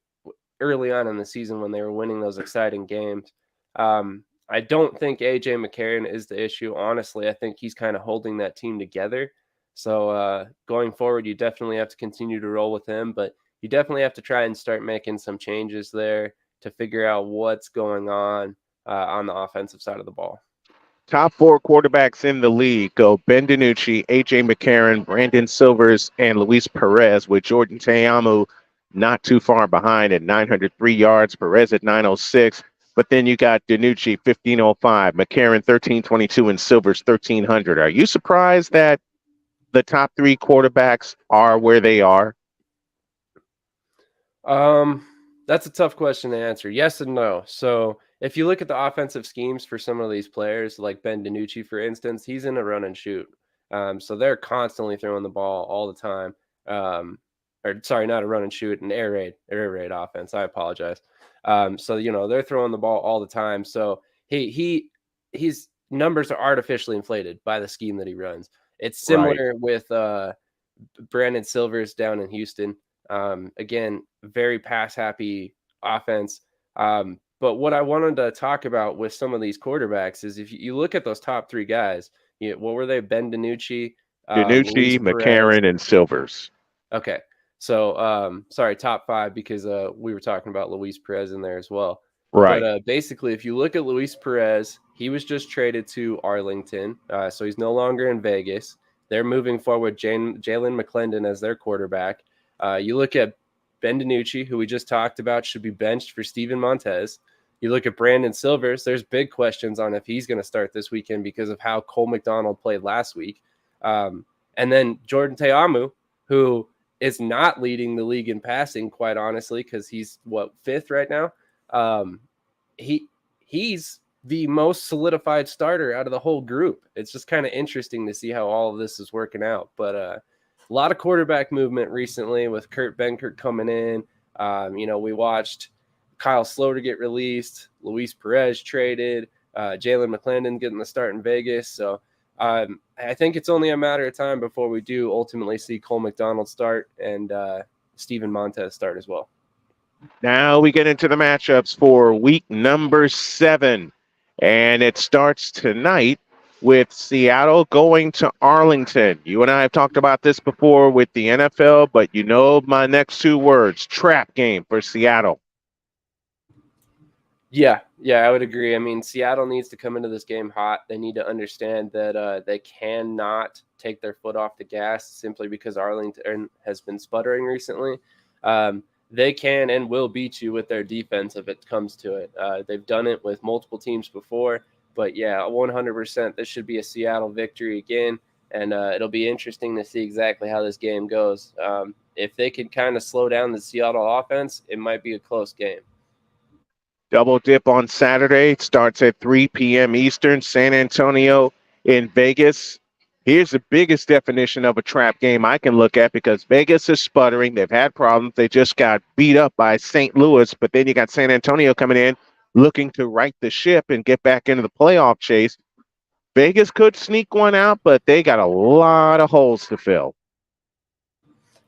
early on in the season when they were winning those exciting games. I don't think AJ McCarron is the issue. Honestly, I think he's kind of holding that team together. So going forward, you definitely have to continue to roll with him, but you definitely have to try and start making some changes there to figure out what's going on the offensive side of the ball. Top 4 quarterbacks in the league go Ben DiNucci, A.J. McCarron, Brandon Silvers, and Luis Perez, with Jordan Teamu not too far behind at 903 yards, Perez at 906. But then you got DiNucci 1505, McCarron 1322, and Silvers 1300. Are you surprised that the top 3 quarterbacks are where they are? That's a tough question to answer. Yes and no. So if you look at the offensive schemes for some of these players, like Ben DiNucci, for instance, he's in a run and shoot. So they're constantly throwing the ball all the time. Or sorry, not a run and shoot, an air raid offense. I apologize. So they're throwing the ball all the time. So his numbers are artificially inflated by the scheme that he runs. It's similar with Brandon Silvers down in Houston. Again, very pass happy offense. But what I wanted to talk about with some of these quarterbacks is if you look at those top 3 guys, what were they? Ben DiNucci, DiNucci, McCarron, and Silvers. Okay. So, sorry, top 5, because we were talking about Luis Perez in there as well. Right. But basically, if you look at Luis Perez, he was just traded to Arlington. So he's no longer in Vegas. They're moving forward Jalen McClendon as their quarterback. You look at Ben DiNucci, who we just talked about, should be benched for Steven Montez. You look at Brandon Silvers, there's big questions on if he's going to start this weekend because of how Cole McDonald played last week. And then Jordan Teamu, who is not leading the league in passing, quite honestly, because he's, 5th right now? He's the most solidified starter out of the whole group. It's just kind of interesting to see how all of this is working out. But a lot of quarterback movement recently with Kurt Benkert coming in. We watched Kyle Sloter get released, Luis Perez traded, Jalen McClendon getting the start in Vegas. So I think it's only a matter of time before we do ultimately see Cole McDonald start and Steven Montez start as well. Now we get into the matchups for week number 7. And it starts tonight with Seattle going to Arlington. You and I have talked about this before with the NFL, but my next 2 words, trap game for Seattle. Yeah, I would agree. I mean, Seattle needs to come into this game hot. They need to understand that they cannot take their foot off the gas simply because Arlington has been sputtering recently. They can and will beat you with their defense if it comes to it. They've done it with multiple teams before. But, yeah, 100%, this should be a Seattle victory again, and it'll be interesting to see exactly how this game goes. If they can kind of slow down the Seattle offense, it might be a close game. Double dip on Saturday. Starts at 3 p.m. Eastern. San Antonio in Vegas. Here's the biggest definition of a trap game I can look at because Vegas is sputtering. They've had problems. They just got beat up by St. Louis, but then you got San Antonio coming in looking to right the ship and get back into the playoff chase. Vegas could sneak one out, but they got a lot of holes to fill.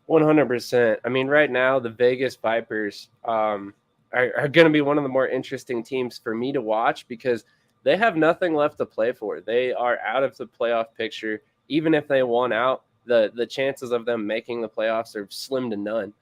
100%. I mean, right now, the Vegas Vipers are going to be one of the more interesting teams for me to watch because they have nothing left to play for. They are out of the playoff picture. Even if they won out, the chances of them making the playoffs are slim to none.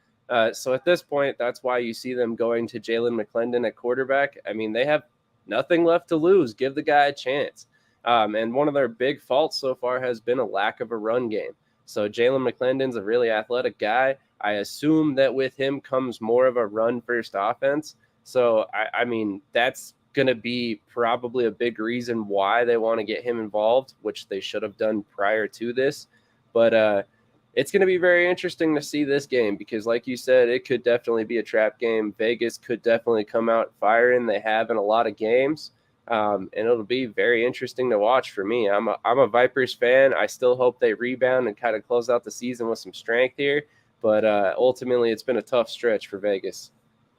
So at this point, that's why you see them going to Jalen McClendon at quarterback. I mean, they have nothing left to lose. Give the guy a chance. And one of their big faults so far has been a lack of a run game. So Jalen McClendon's a really athletic guy. I assume that with him comes more of a run-first offense. So, I mean, that's going to be probably a big reason why they want to get him involved, which they should have done prior to this. But it's going to be very interesting to see this game because, like you said, it could definitely be a trap game. Vegas could definitely come out firing. They have in a lot of games. And it'll be very interesting to watch for me. I'm a Vipers fan. I still hope they rebound and kind of close out the season with some strength here. But ultimately, it's been a tough stretch for Vegas.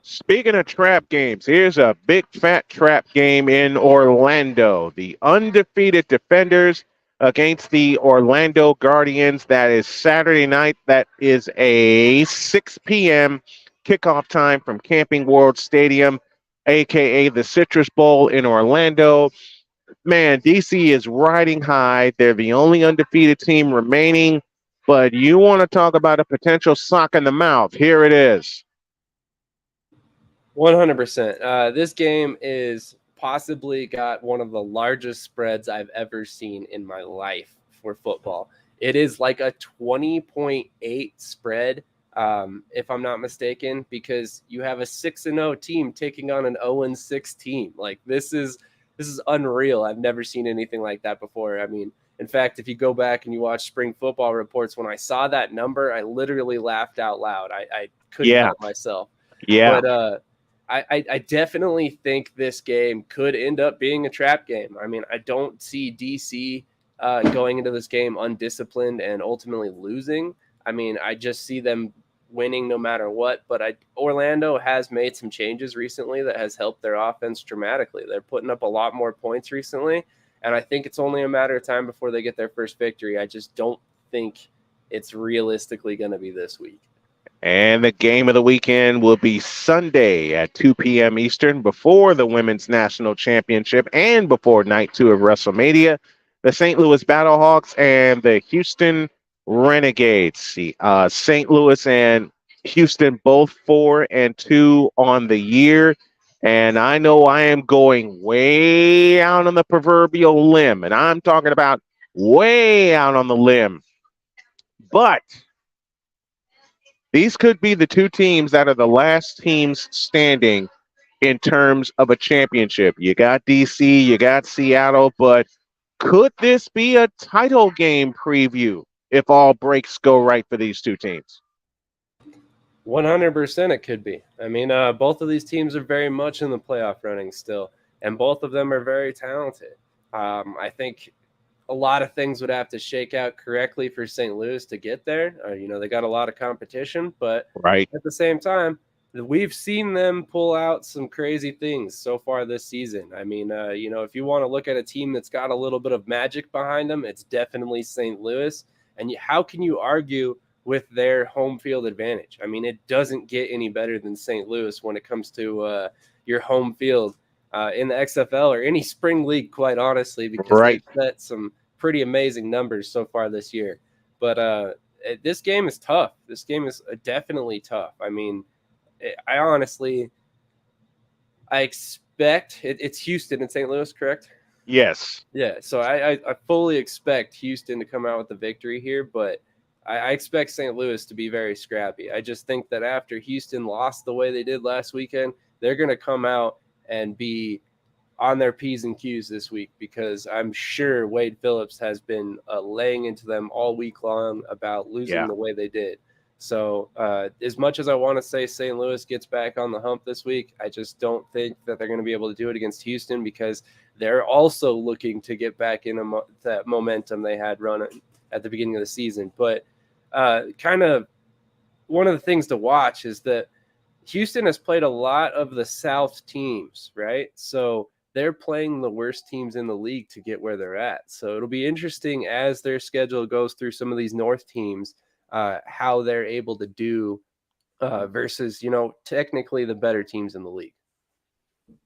Speaking of trap games, here's a big fat trap game in Orlando. The undefeated Defenders against the Orlando Guardians. That is Saturday night. That is a 6 p.m. kickoff time from Camping World Stadium, aka the Citrus Bowl in Orlando. Man, DC is riding high. They're the only undefeated team remaining. But you want to talk about a potential sock in the mouth. Here it is. 100%. This game is possibly got one of the largest spreads I've ever seen in my life for football. It is like a 20.8 spread, if I'm not mistaken, because you have a 6-0 team taking on an 0-6 team. Like this is unreal. I've never seen anything like that before. I mean, in fact, if you go back and you watch spring football reports, when I saw that number, I literally laughed out loud. I couldn't help myself. Yeah. But I definitely think this game could end up being a trap game. I mean, I don't see DC going into this game undisciplined and ultimately losing. I mean, I just see them winning no matter what. But Orlando has made some changes recently that has helped their offense dramatically. They're putting up a lot more points recently, and I think it's only a matter of time before they get their first victory. I just don't think it's realistically going to be this week. And the game of the weekend will be Sunday at 2 p.m. Eastern before the Women's National Championship and before night 2 of WrestleMania. The St. Louis Battlehawks and the Houston Renegades. St. Louis and Houston both 4-2 on the year. And I know I am going way out on the proverbial limb. And I'm talking about way out on the limb. But these could be the two teams that are the last teams standing in terms of a championship. You got DC, you got Seattle, but could this be a title game preview if all breaks go right for these two teams? 100% it could be. I mean, both of these teams are very much in the playoff running still, and both of them are very talented. I think a lot of things would have to shake out correctly for St. Louis to get there. They got a lot of competition, but at the same time, we've seen them pull out some crazy things so far this season. I mean, if you want to look at a team that's got a little bit of magic behind them, it's definitely St. Louis. And how can you argue with their home field advantage? I mean, it doesn't get any better than St. Louis when it comes to your home field in the XFL or any spring league, quite honestly, because they've set some pretty amazing numbers so far this year. But this game is tough. This game is definitely tough. I mean, I expect it's Houston and St. Louis, correct? Yes. Yeah. So I fully expect Houston to come out with the victory here, but I expect St. Louis to be very scrappy. I just think that after Houston lost the way they did last weekend, they're going to come out and be on their P's and Q's this week, because I'm sure Wade Phillips has been laying into them all week long about losing the way they did. So as much as I want to say St. Louis gets back on the hump this week, I just don't think that they're going to be able to do it against Houston, because they're also looking to get back in that momentum they had running at the beginning of the season. But kind of one of the things to watch is that Houston has played a lot of the South teams, right? So they're playing the worst teams in the league to get where they're at. So it'll be interesting as their schedule goes through some of these North teams, how they're able to do versus, technically the better teams in the league.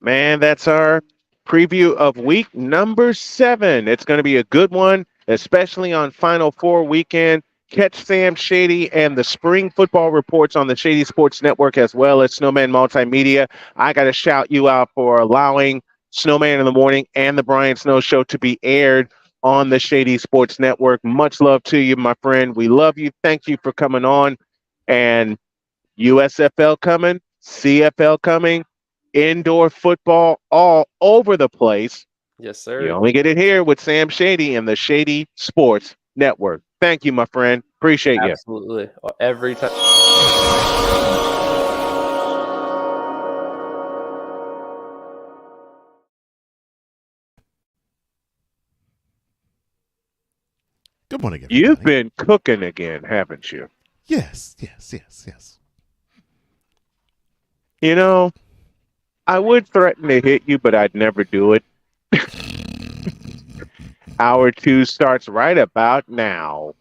Man, that's our preview of week number 7. It's going to be a good one, especially on Final Four weekend. Catch Sam Shady and the spring football reports on the Shady Sports Network, as well as Snowman Multimedia. I got to shout you out for allowing Snowman in the Morning and the Brian Snow Show to be aired on the Shady Sports Network. Much love to you, my friend. We love you. Thank you for coming on. And USFL coming, CFL coming, indoor football all over the place. Yes, sir. You only get it here with Sam Shady and the Shady Sports Network. Thank you, my friend. Appreciate you. Absolutely. Every time. Good morning, everybody. You've been cooking again, haven't you? Yes. You know, I would threaten to hit you, but I'd never do it. Hour 2 starts right about now.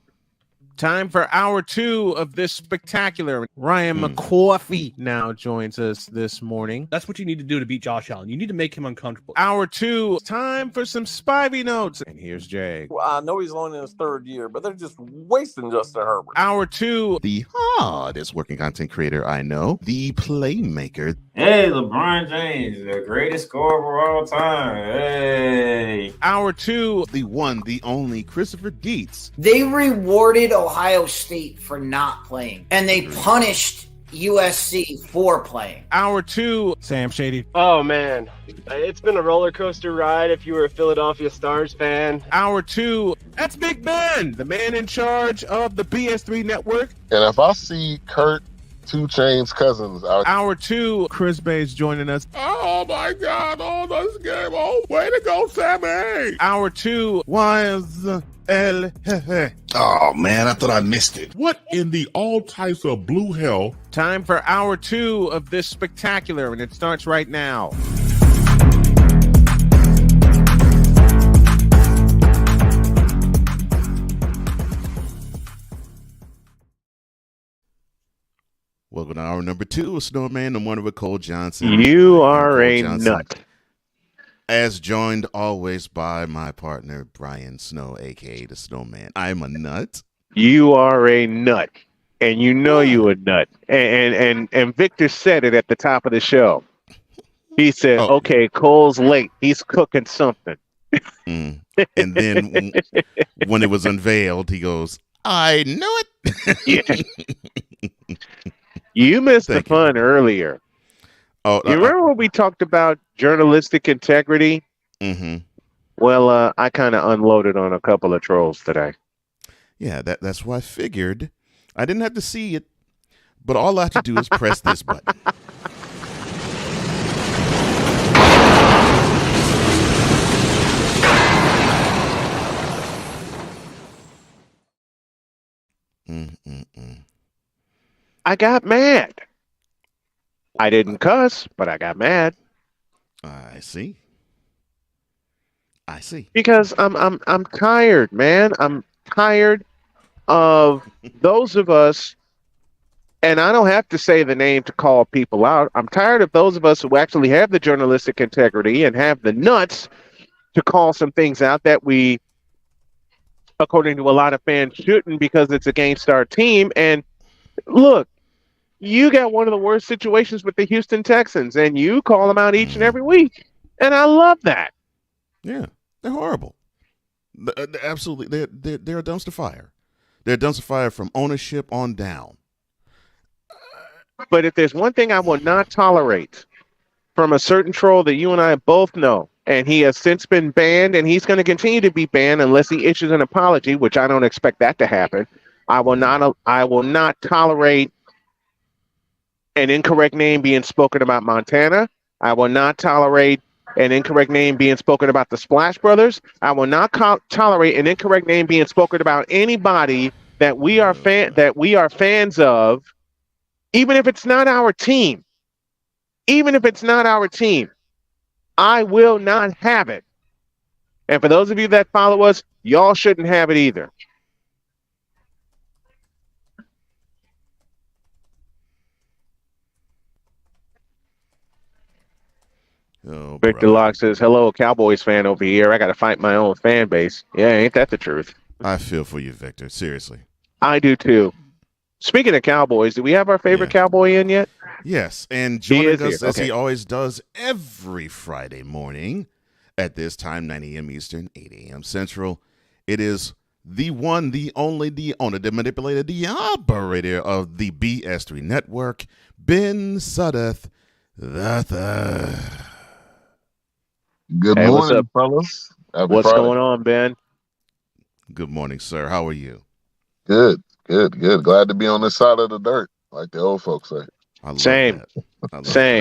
Time for hour 2 of this spectacular. Ryan McCoffey now joins us this morning. That's what you need to do to beat Josh Allen. You need to make him uncomfortable. Hour 2, time for some Spivey notes. And here's Jay. Well, I know he's only in his third year, but they're just wasting Justin Herbert. Hour 2, the hardest working content creator I know, the playmaker. Hey, LeBron James, the greatest scorer of all time. Hey. Hour 2, the one, the only Christopher Dietz. They rewarded Ohio State for not playing, and they punished USC for playing. Hour 2, Sam Shady. Oh, man. It's been a roller coaster ride if you were a Philadelphia Stars fan. Hour 2, that's Big Ben, the man in charge of the BS3 network. And if I see Kurt 2 Chainz Cousins out. Hour 2, Chris Bay's joining us. Oh my God! Oh, this game! Oh, way to go, Sammy! Hour 2, was El Jefe. Oh man, I thought I missed it. What in the all types of blue hell? Time for hour 2 of this spectacular, and it starts right now. Welcome to hour number 2 of Snowman, the morning with Cole Johnson. You are a nut. As joined always by my partner, Brian Snow, a.k.a. the Snowman. I'm a nut. You are a nut. And you know you a nut. And Victor said it at the top of the show. He said, okay, Cole's late. He's cooking something. And then when it was unveiled, he goes, I knew it. Yeah. You missed the fun earlier. Oh, you remember when we talked about journalistic integrity? Mm-hmm. Well, I kind of unloaded on a couple of trolls today. Yeah, that's why I figured I didn't have to see it, but all I have to do is press this button. I got mad. I didn't cuss, but I got mad. I see. Because I'm tired, man. I'm tired of those of us, and I don't have to say the name to call people out. I'm tired of those of us who actually have the journalistic integrity and have the nuts to call some things out that we, according to a lot of fans, shouldn't because it's against our team. And look, you got one of the worst situations with the Houston Texans, and you call them out each and every week. And I love that. Yeah, they're horrible. Absolutely. They're a dumpster fire. They're a dumpster fire from ownership on down. But if there's one thing I will not tolerate from a certain troll that you and I both know, and he has since been banned, and he's going to continue to be banned unless he issues an apology, which I don't expect that to happen. I will not tolerate an incorrect name being spoken about Montana. I will not tolerate an incorrect name being spoken about the Splash Brothers. I will not tolerate an incorrect name being spoken about anybody that we are fans of, even if it's not our team. Even if it's not our team, I will not have it. And for those of you that follow us, y'all shouldn't have it either. Oh, Victor Locke says, hello, Cowboys fan over here. I got to fight my own fan base. Yeah, ain't that the truth? I feel for you, Victor. Seriously. I do too. Speaking of Cowboys, do we have our favorite Cowboy in yet? Yes, and joining us here. as he always does every Friday morning at this time, 9 a.m. Eastern, 8 a.m. Central. It is the one, the only, the owner, the manipulator, the operator of the BS3 network, Ben Suddath, the third. Good Hey, morning, what's up, fellas. Happy What's Friday. going on, Ben? Good morning, sir. How are you? Good. Glad to be on this side of the dirt, like the old folks say. Same. I'll say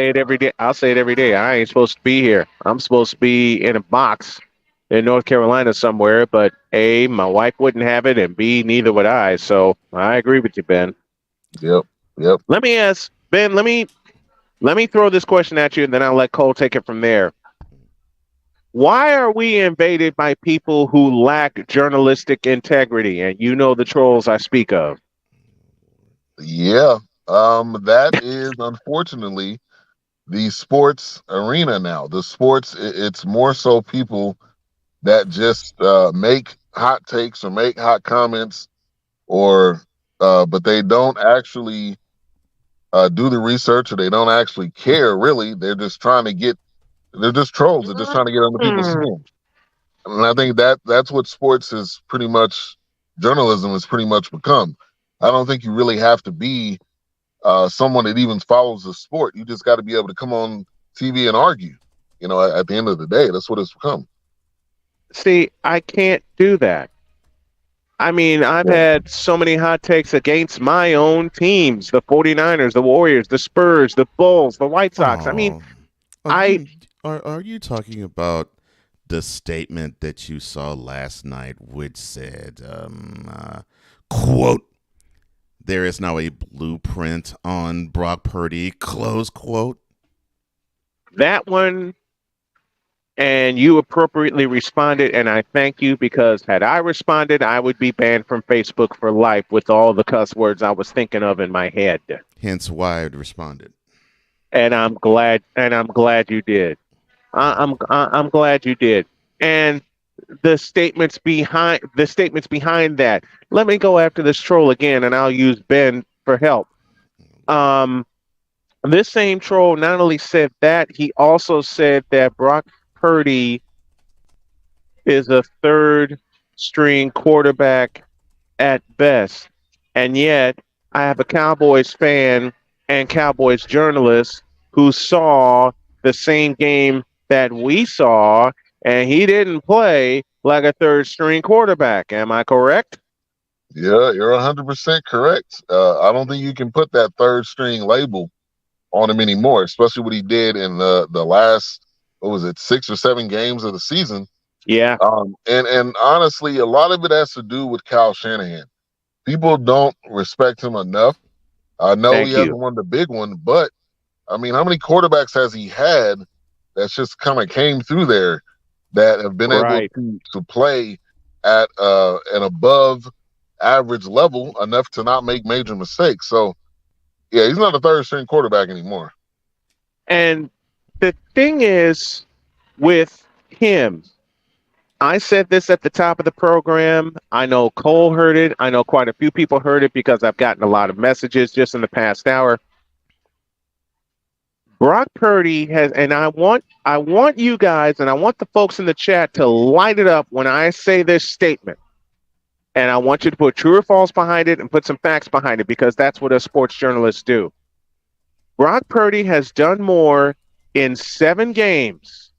it every day. I ain't supposed to be here. I'm supposed to be in a box in North Carolina somewhere, but A, my wife wouldn't have it, and B, neither would I. So I agree with you, Ben. Yep. Yep. Let me ask Ben. Let me throw this question at you, and then I'll let Cole take it from there. Why are we invaded by people who lack journalistic integrity? And you know the trolls I speak of. Yeah. That is unfortunately the sports arena now. The sports, it's more so people that just make hot takes or make hot comments, or but they don't actually do the research, or they don't actually care. Really, they're just trying to get. They're just trolls. They're just trying to get under people's skin. And I think that's what sports is pretty much. Journalism has pretty much become. I don't think you really have to be someone that even follows the sport. You just got to be able to come on TV and argue. You know, at the end of the day, that's what it's become. See, I can't do that. I mean, I've had so many hot takes against my own teams, the 49ers, the Warriors, the Spurs, the Bulls, the White Sox. I mean, Are you talking about the statement that you saw last night, which said, quote, "There is now a blueprint on Brock Purdy," close quote? that one, and you appropriately responded, and I thank you, because had I responded, I would be banned from Facebook for life with all the cuss words I was thinking of in my head. Hence why I responded. And I'm glad you did. I'm glad you did. And the statements behind that. Let me go after this troll again, and I'll use Ben for help. This same troll not only said that, he also said that Brock Purdy is a third string quarterback at best. And yet I have a Cowboys fan and Cowboys journalist who saw the same game that we saw, and he didn't play like a third string quarterback. Am I correct? Yeah, you're 100% correct. I don't think you can put that third string label on him anymore, especially what he did in the last, what was it, 6 or 7 games of the season. Yeah. And honestly, a lot of it has to do with Kyle Shanahan. People don't respect him enough. I know he hasn't won the big one, but I mean, how many quarterbacks has he had that's just kind of came through there that have been able to play at an above average level enough to not make major mistakes? So yeah, he's not a third string quarterback anymore. And the thing is with him, I said this at the top of the program. I know Cole heard it. I know quite a few people heard it because I've gotten a lot of messages just in the past hour. Brock Purdy has, and I want you guys, and I want the folks in the chat to light it up when I say this statement. And I want you to put true or false behind it and put some facts behind it, because that's what us sports journalists do. Brock Purdy has done more in 7 games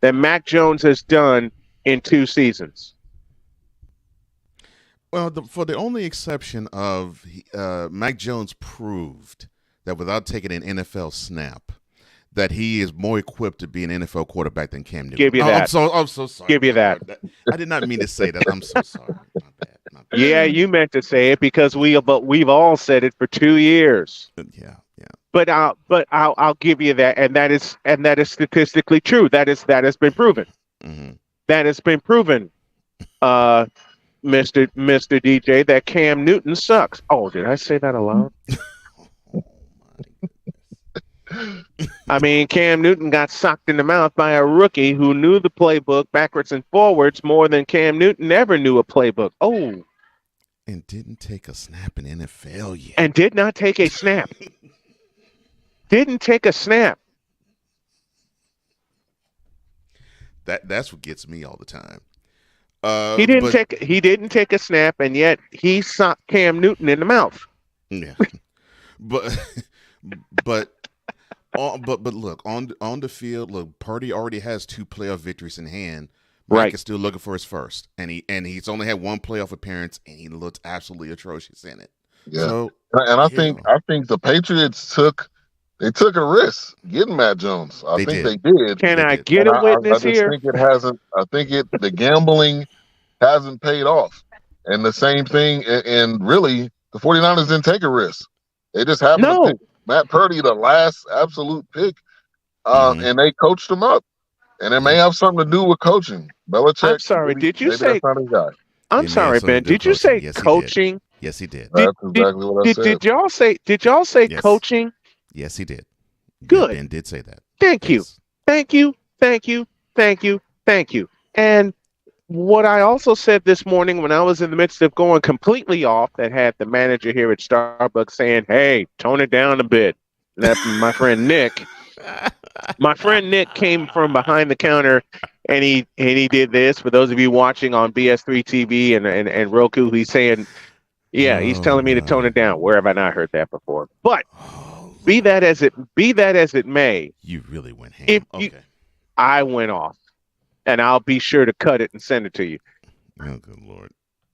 than Mac Jones has done in 2 seasons. Well, for the only exception of Mac Jones proved that without taking an NFL snap, that he is more equipped to be an NFL quarterback than Cam Newton. Give you that. I'm so sorry. Give you that. I did not mean to say that. I'm so sorry. My bad. Yeah, you meant to say it because we've all said it for 2 years. Yeah. But I'll give you that, and that is statistically true. That has been proven. Mm-hmm. That has been proven, Mr. DJ, that Cam Newton sucks. Oh, did I say that aloud? I mean, Cam Newton got socked in the mouth by a rookie who knew the playbook backwards and forwards more than Cam Newton ever knew a playbook. Oh. And didn't take a snap in NFL yet. And did not take a snap. Didn't take a snap. That's what gets me all the time. He didn't take a snap, and yet he socked Cam Newton in the mouth. Yeah. But look, on the field, look, Purdy already has 2 playoff victories in hand. Mike is still looking for his first, and he's only had 1 playoff appearance, and he looked absolutely atrocious in it. Yeah, so, and I think the Patriots took a risk getting Matt Jones. I think they did. Can I get a witness here? I think the gambling hasn't paid off, and the same thing. And really, the 49ers didn't take a risk. They just happened to pick Matt Purdy, the last absolute pick, and they coached him up. And it may have something to do with coaching. Belichick. I'm sorry. Did you maybe say? that's not his guy. I'm sorry, Ben. Did you say coaching? Yes, he did. That's exactly what I said. Did y'all say? Did y'all say coaching? Yes, he did. Good. Ben did say that. Thank you. Thank you. Thank you. Thank you. Thank you. And what I also said this morning when I was in the midst of going completely off, that had the manager here at Starbucks saying, "Hey, tone it down a bit." That my friend Nick. My friend Nick came from behind the counter, and he did this. For those of you watching on BS3 TV and Roku, he's saying, "Yeah, he's telling me to tone it down." Where have I not heard that before? But be that as it may, you really went ham. I went off, and I'll be sure to cut it and send it to you. Oh, good Lord!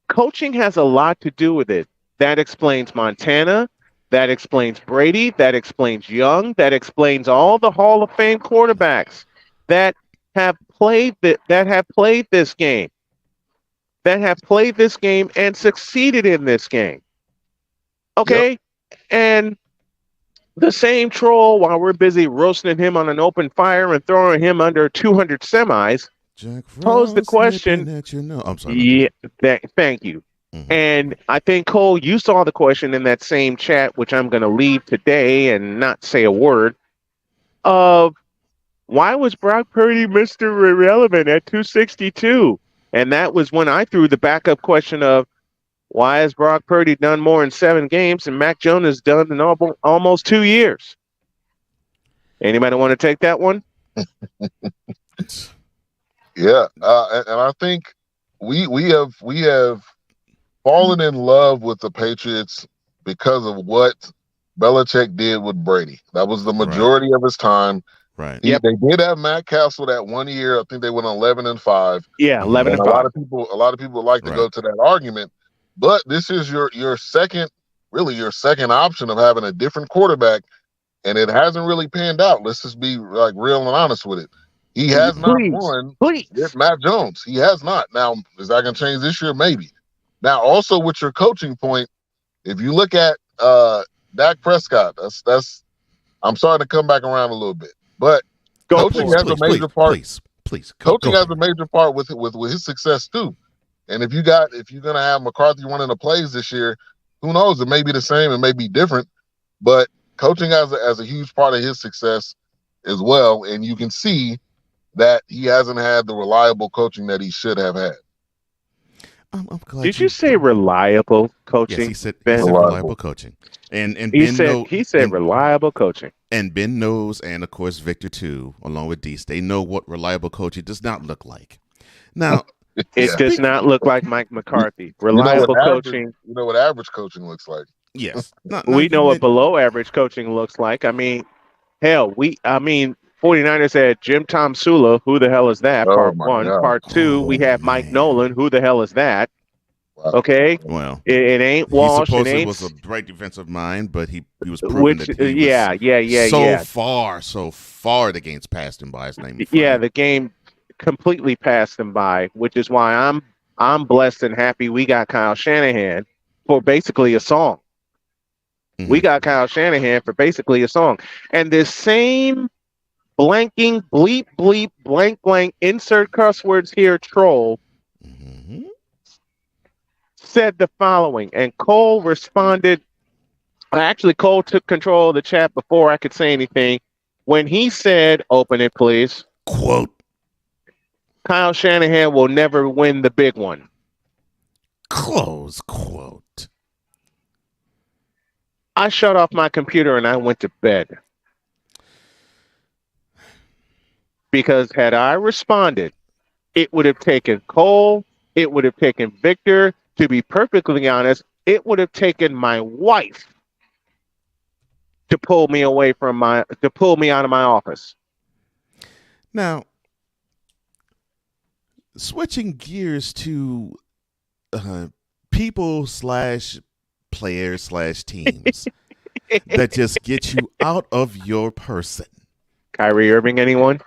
Coaching has a lot to do with it. That explains Montana. That explains Brady. That explains Young. That explains all the Hall of Fame quarterbacks that have played this game, and succeeded in this game. Okay, and the same troll, while we're busy roasting him on an open fire and throwing him under 200 semis, posed the question. I'm sorry. Yeah, thank you. And I think, Cole, you saw the question in that same chat, which I'm going to leave today and not say a word, of why was Brock Purdy Mr. Irrelevant at 262? And that was when I threw the backup question of, why has Brock Purdy done more in 7 games and Mac Jones has done in almost 2 years? Anybody want to take that one? Yeah, and I think we have fallen in love with the Patriots because of what Belichick did with Brady. That was the majority of his time. Right. They did have Matt Castle that 1 year. I think they went 11-5. Yeah, 11-5. A lot of people like to go to that argument, but this is your second option of having a different quarterback, and it hasn't really panned out. Let's just be like real and honest with it. He has not won with Matt Jones. He has not. Now, is that going to change this year? Maybe. Now, also with your coaching point, if you look at Dak Prescott, that's I'm starting to come back around a little bit, but coaching has a major part. Coaching has a major part with his success too. And if you're gonna have McCarthy running the plays this year, who knows? It may be the same, it may be different, but coaching has a huge part of his success as well. And you can see that he hasn't had the reliable coaching that he should have had. I'm glad. Did you say reliable coaching? Yes, he said reliable coaching. And he said reliable coaching. And Ben knows, and of course Victor too, along with Deese, they know what reliable coaching does not look like. Now, it does not look like Mike McCarthy. Reliable coaching. You know what average coaching looks like. Yes. We know what below average coaching looks like. I mean, hell, 49ers had Jim Tom Sula. Who the hell is that? Part one. God. Part two, we have Mike Nolan. Who the hell is that? Wow. Okay. Well, it ain't Walsh. He supposedly it ain't... was a bright defensive mind, but he was proven that he was so far the game's passed him by. His name. Yeah, the game completely passed him by, which is why I'm blessed and happy we got Kyle Shanahan for basically a song. Mm-hmm. We got Kyle Shanahan for basically a song, and this same blanking bleep bleep blank blank insert cuss words here troll said the following, and Cole responded. Actually, Cole took control of the chat before I could say anything when he said, "Open it, please." Quote: Kyle Shanahan will never win the big one. Close quote. I shut off my computer and I went to bed. Because had I responded, it would have taken Cole, it would have taken Victor. To be perfectly honest, it would have taken my wife to pull me out of my office. Now, switching gears to people / players / teams that just get you out of your person. Kyrie Irving, anyone?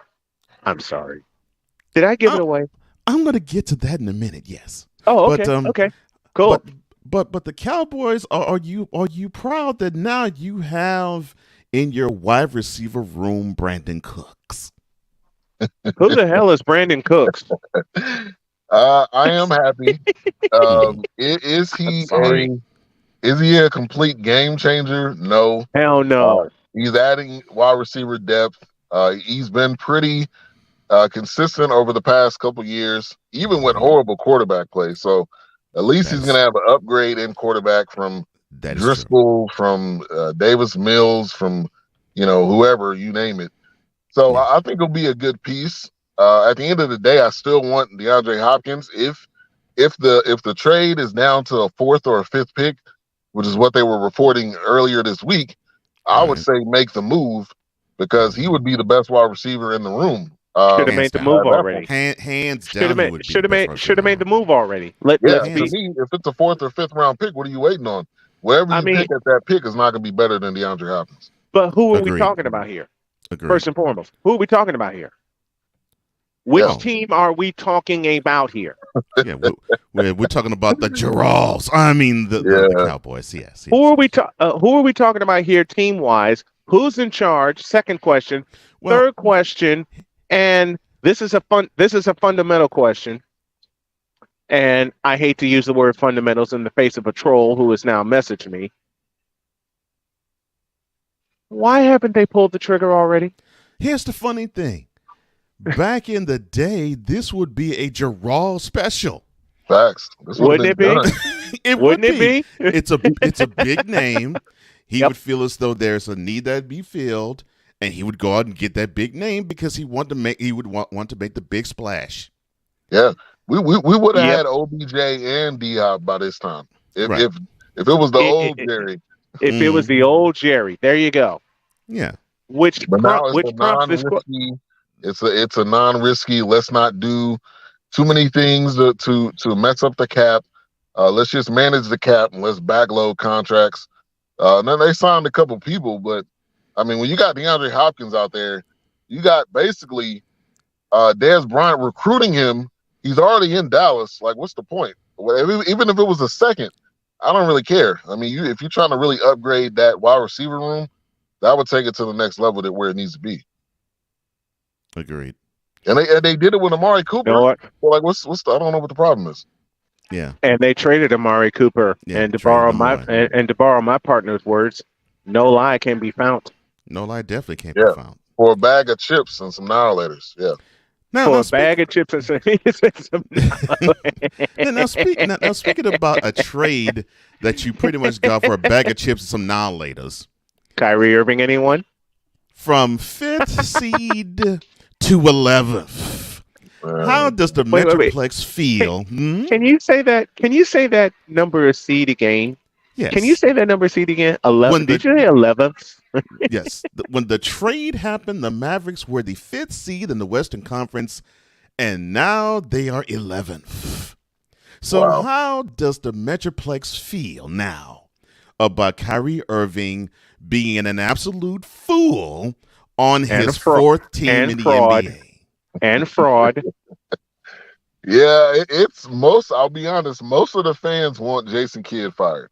I'm sorry. Did I give it away? I'm going to get to that in a minute, yes. Oh, okay. Okay, cool. But the Cowboys, are you proud that now you have in your wide receiver room Brandon Cooks? Who the hell is Brandon Cooks? I am happy. Is he a complete game changer? No. Hell no. He's adding wide receiver depth. He's been pretty consistent over the past couple years, even with horrible quarterback play. So at least he's going to have an upgrade in quarterback from Driscoll, from Davis Mills, from whoever, you name it. So I think it'll be a good piece. At the end of the day, I still want DeAndre Hopkins. If the trade is down to a 4th or a 5th pick, which is what they were reporting earlier this week, I would say make the move because he would be the best wide receiver in the room. Should have made the move already. Hands down. Should have made the move already. To me, if it's a 4th or 5th round pick, what are you waiting on? Wherever you pick at that pick is not going to be better than DeAndre Hopkins. But who are we talking about here? First and foremost, who are we talking about here? Which team are we talking about here? Yeah, we're talking about the Girals. I mean the Cowboys. Yes. Who are we talking about here, team wise? Who's in charge? Second question. Third question, and this is a fundamental question. And I hate to use the word fundamentals in the face of a troll who has now messaged me. Why haven't they pulled the trigger already? Here's the funny thing. Back in the day, this would be a Giral special. Facts. Wouldn't it be? Wouldn't it be? It's a big name. He would feel as though there's a need that'd be filled, and he would go out and get that big name because he would want to make the big splash. Yeah, we would have had OBJ and D-Hop by this time if it was the old Jerry. If it was the old Jerry, there you go. Yeah. It's a non-risky. Let's not do too many things to mess up the cap. Let's just manage the cap and let's backload contracts. And then they signed a couple people, but I mean, when you got DeAndre Hopkins out there, you got basically Dez Bryant recruiting him. He's already in Dallas. Like, what's the point? Even if it was a second, I don't really care. I mean, if you're trying to really upgrade that wide receiver room, that would take it to the next level where it needs to be. Agreed. And they did it with Amari Cooper. You know what? So like, I don't know what the problem is. Yeah. And they traded Amari Cooper. And to borrow my partner's words, no lie can be found. No lie definitely can't be found. For a bag of chips and some annihilators. Yeah. For a bag of chips and some now speaking about a trade that you pretty much got for a bag of chips and some annihilators. Kyrie Irving, anyone? From 5th seed to 11th. How does the Metroplex feel? Can you say that? Can you say that number of seed again? Yes. Can you say that number of seed again? 11. Did you say 11th? Yes. When the trade happened, the Mavericks were the 5th seed in the Western Conference, and now they are 11th. So how does the Metroplex feel now about Kyrie Irving being an absolute fool on his 4th team in the NBA? And fraud. Yeah, I'll be honest, most of the fans want Jason Kidd fired.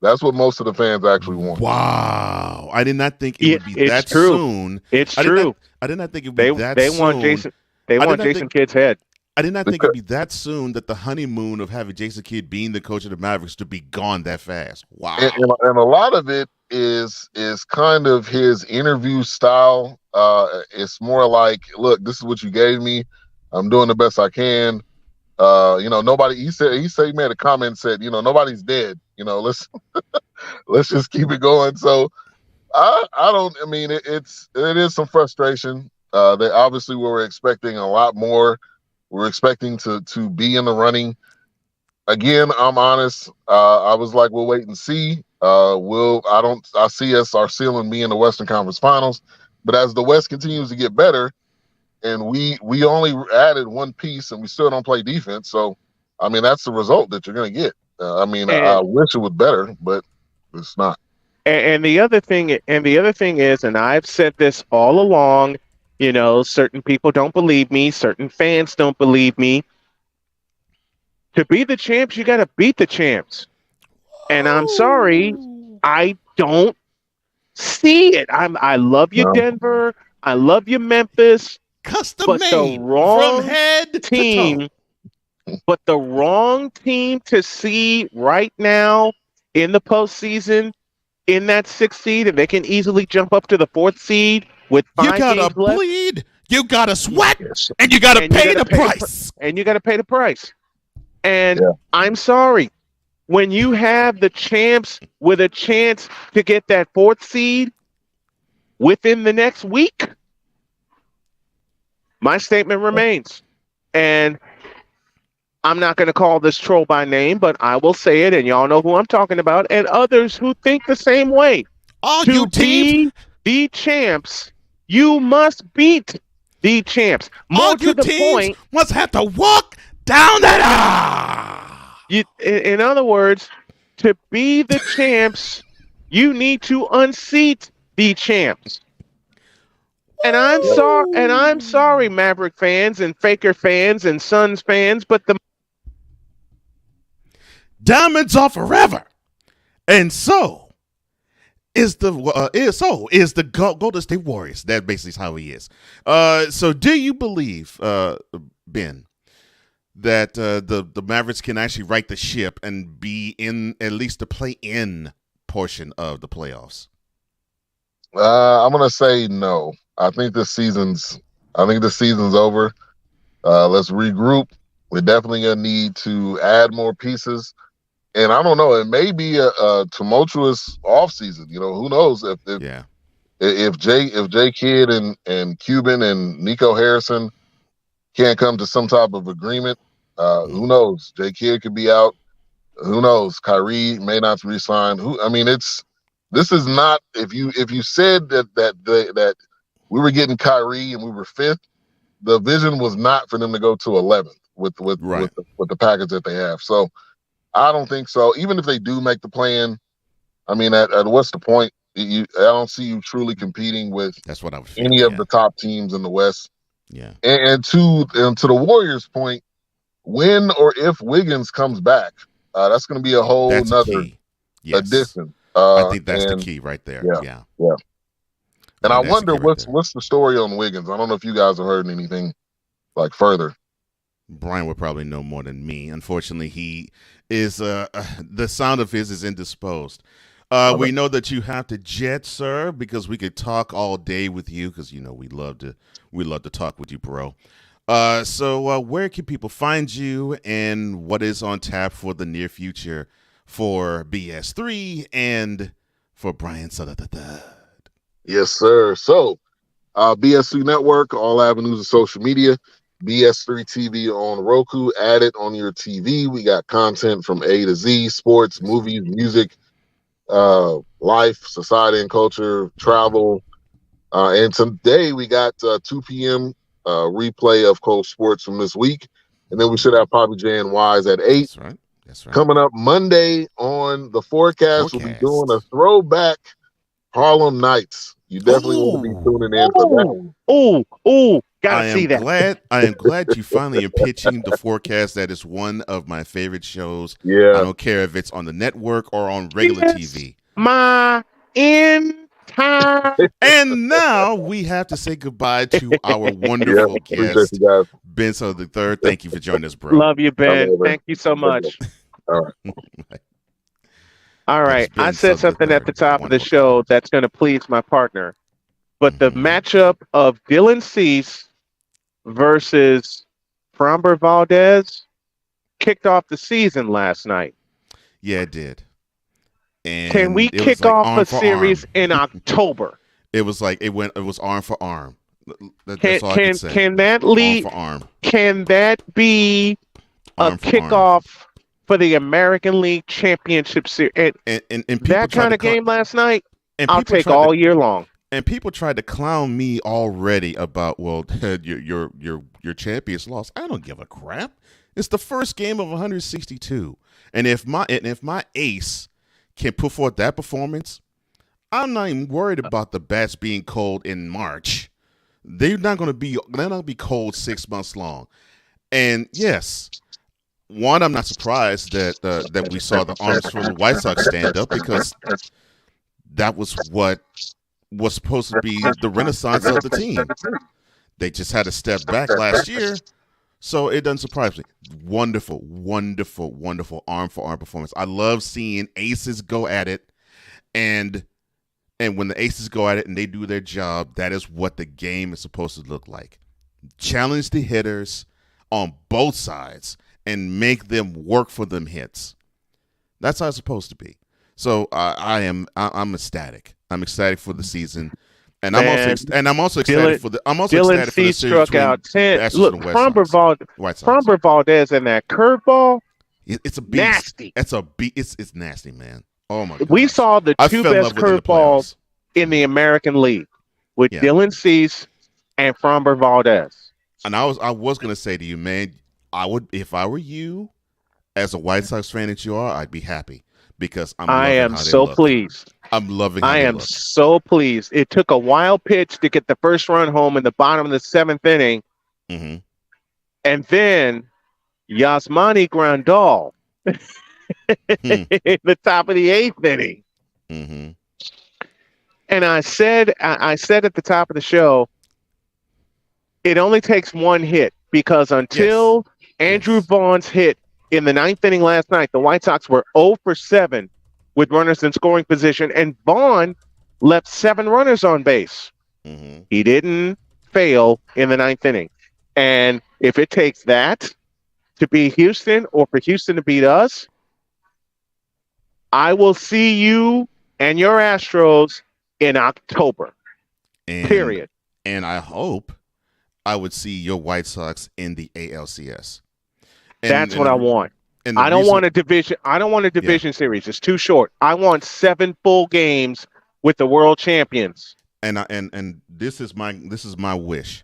That's what most of the fans actually want. Wow. I did not think it would be that soon. It's true. I did not think it would be that soon. They want Jason Kidd's head. I did not think it would be that soon that the honeymoon of having Jason Kidd being the coach of the Mavericks to be gone that fast. Wow. And a lot of it is kind of his interview style. It's more like, look, this is what you gave me. I'm doing the best I can. Nobody. He said he made a comment and said, nobody's dead. Let's just keep it going. So it is some frustration. They obviously were expecting a lot more. We're expecting to be in the running. Again, I'm honest. I was like, we'll wait and see. I see our ceiling being the Western Conference Finals. But as the West continues to get better, and we only added one piece, and we still don't play defense. So, I mean, that's the result that you're going to get. I wish it was better, but it's not. And the other thing is, and I've said this all along. Certain people don't believe me. Certain fans don't believe me. To be the champs, you got to beat the champs. And I'm sorry, I don't see it. I love you, No. Denver. I love you, Memphis. Custom But the made from wrong head to team, toe. but the wrong team to see right now in the postseason in that 6th seed, and they can easily jump up to the 4th seed with You 5 gotta games left. bleed, you gotta sweat, and you gotta pay the price. And you got to pay the price. And Yeah. I'm sorry, when you have the champs with a chance to get that 4th seed within the next week, my statement remains. And I'm not going to call this troll by name, but I will say it, and y'all know who I'm talking about, and others who think the same way. All to you teams, be the champs, you must beat the champs. More all to you the teams point, must have to walk down that aisle. in other words, to be the champs, you need to unseat the champs. And I'm sorry, Maverick fans and Faker fans and Suns fans, but the Diamonds are forever, and so is the Golden State Warriors. That basically is how he is. So do you believe, Ben, that the Mavericks can actually right the ship and be in at least the play-in portion of the playoffs? I'm gonna say no. I think the season's over. Let's regroup. We're definitely gonna need to add more pieces. And I don't know, it may be a tumultuous offseason. You know, who knows if Jay Kidd and Cuban and Nico Harrison can't come to some type of agreement. Who knows? Jay Kidd could be out. Who knows? Kyrie may not resign. This is not, if you said that we were getting Kyrie and we were 5th, the vision was not for them to go to 11th with the package that they have. So I don't think so. Even if they do make the plan, I mean, at what's the point? I don't see you truly competing with any of the top teams in the West. Yeah. And to the Warriors' point, when or if Wiggins comes back, that's going to be a whole nother addition. I think that's the key right there. Yeah. And I wonder what's the story on Wiggins. I don't know if you guys have heard anything like further. Brian would probably know more than me. Unfortunately, he is the sound of his is indisposed. We know that you have to jet, sir, because we could talk all day with you because we love to talk with you, bro. So where can people find you, and what is on tap for the near future for BS3 and for Brian Salatata? Yes, sir. So BS3 Network, all avenues of social media. BS3 TV on Roku, add it on your TV. We got content from A to Z, sports, movies, music, life, society and culture, travel. And today we got 2 p.m. Replay of Cold Sports from this week. And then we should have Poppy J and Wise at 8. That's right. Coming up Monday on the forecast, we'll be doing a throwback Harlem Nights. You definitely want to be tuning in for that. Gotta see that. I am glad you finally are pitching the forecast. That is one of my favorite shows. Yeah. I don't care if it's on the network or on regular TV. My entire. And now we have to say goodbye to our wonderful guest, Ben Soto III. Thank you for joining us, bro. Love you, Ben. Thank you so much. All right. I said something at the top of the show that's going to please my partner. But the matchup of Dylan Cease versus Framber Valdez kicked off the season last night. Yeah, it did. And can we kick off a series in October? It was arm for arm. Can that lead? Can that be a kickoff for the American League Championship Series? And that kind of game last night, I'll take all year long. And people tried to clown me already about, your champions lost. I don't give a crap. It's the first game of 162, and if my ace can put forth that performance, I'm not even worried about the bats being cold in March. They're not going to be cold 6 months long. And yes, one, I'm not surprised that we saw the arms from the White Sox stand up, because that was what was supposed to be the renaissance of the team. They just had to step back last year, so it doesn't surprise me. Wonderful, wonderful, wonderful arm for arm performance. I love seeing aces go at it, and when the aces go at it and they do their job, that is what the game is supposed to look like. Challenge the hitters on both sides and make them work for them hits. That's how it's supposed to be. So I'm ecstatic. I'm ecstatic for the season, and I'm also excited for the Dylan C struck out 10. Look, Framber Valdez and that curveball. It's a beast. Nasty. It's nasty, man. Oh my god. We saw the two best curveballs in the American League with Dylan Cease and Framber Valdez. And I was gonna say to you, man, I would, if I were you, as a White Sox fan that you are, I'd be happy, because I am so pleased. I'm loving. I am so pleased. It took a wild pitch to get the first run home in the bottom of the 7th inning, and then Yasmani Grandal in the top of the 8th inning. And I said at the top of the show, it only takes one hit, because until Andrew Vaughn's hit in the 9th inning last night, the White Sox were 0 for 7 with runners in scoring position, and Vaughn left 7 runners on base. He didn't fail in the 9th inning. And if it takes that to beat Houston, or for Houston to beat us, I will see you and your Astros in October. Period. And I hope I would see your White Sox in the ALCS. That's what I want. I don't want a division. I don't want a division series. It's too short. I want 7 full games with the world champions. And this is my wish.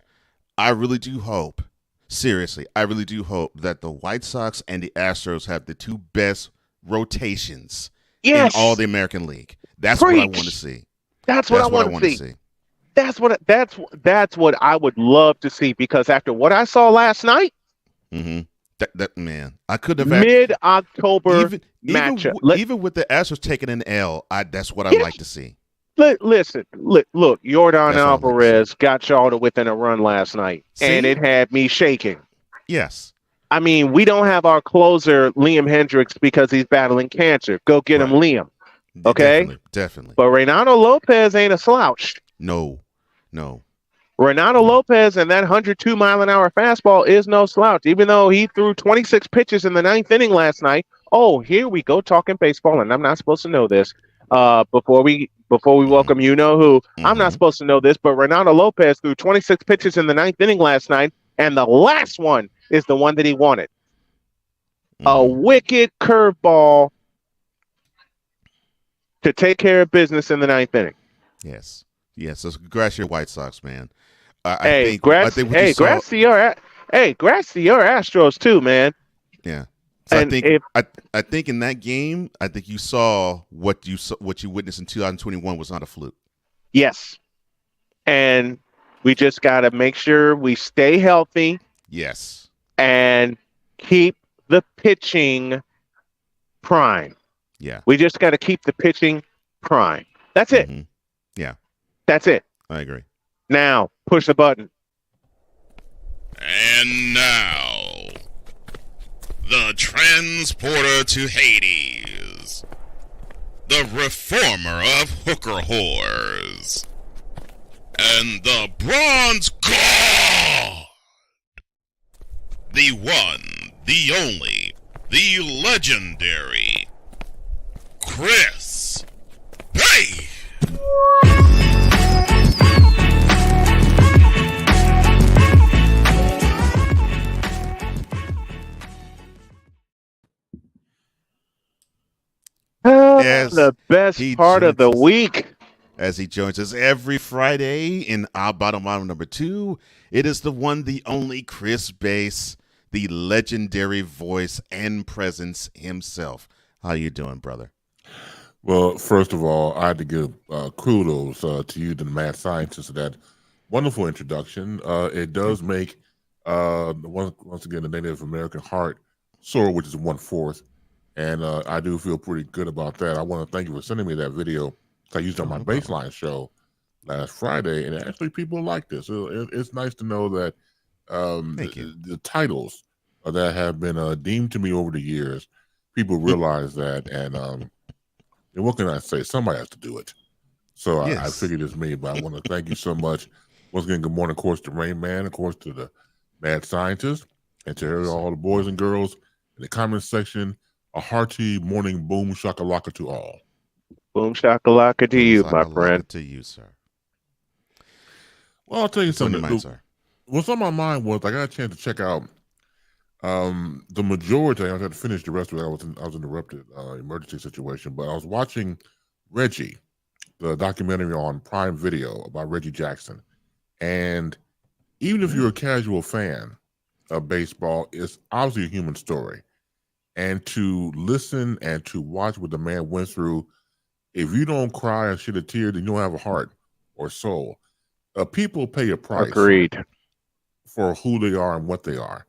I really do hope, seriously, I really do hope that the White Sox and the Astros have the 2 best rotations in all the American League. That's what I want to see. That's what I want to see. That's what I would love to see, because after what I saw last night, that man, I could have mid-October matchup. Even with the Astros taking an L, that's what I'd like to see. Listen, look, Yordan Alvarez got y'all to within a run last night, and it had me shaking. Yes. I mean, we don't have our closer, Liam Hendricks, because he's battling cancer. Go get him, Liam. Okay? Definitely. But Reynaldo Lopez ain't a slouch. No. Reynaldo Lopez and that 102-mile-an-hour fastball is no slouch, even though he threw 26 pitches in the 9th inning last night. Oh, here we go talking baseball, and I'm not supposed to know this. Before we welcome you-know-who, I'm not supposed to know this, but Reynaldo Lopez threw 26 pitches in the 9th inning last night, and the last one is the one that he wanted. A wicked curveball to take care of business in the 9th inning. Yes. So congrats to your White Sox, man. Congrats to your Astros too, man. Yeah. So I think in that game, I think you saw what you witnessed in 2021 was not a fluke. Yes. And we just got to make sure we stay healthy. Yes. And keep the pitching prime. Yeah. We just got to keep the pitching prime. That's it. Yeah. That's it. I agree. Now, push the button. And now, the transporter to Hades, the reformer of hooker whores, and the bronze god, the one, the only, the legendary Chris Bay. The best part of the week. As he joins us every Friday in our bottom number 2, it is the one, the only Chris Bass, the legendary voice and presence himself. How you doing, brother? Well, first of all, I had to give kudos to you, the mad scientist, for that wonderful introduction. It does make, once again, the Native American heart SOAR, which is 1/4. And I do feel pretty good about that. I want to thank you for sending me that video. I used it on my baseline show last Friday, and actually people like this. It's nice to know that the titles that have been deemed to me over the years, people realize that, and what can I say? Somebody has to do it. So I figured it's me, but I want to thank you so much. Once again, good morning, of course, to Rain Man, of course, to the Mad Scientist, and to all the boys and girls in the comment section. A hearty morning boom shakalaka to all. Boom shakalaka to you, my friend. To you, sir. Well, I'll tell you What's on your something. mind, sir? What's on my mind was I got a chance to check out the majority. I had to finish the rest of it. I was in interrupted emergency situation, but I was watching Reggie, the documentary on Prime Video about Reggie Jackson, and even if you're a casual fan of baseball, it's obviously a human story. And to listen and to watch what the man went through, if you don't cry and shed a tear, then you don't have a heart or soul. People pay a price. Agreed. For who they are and what they are.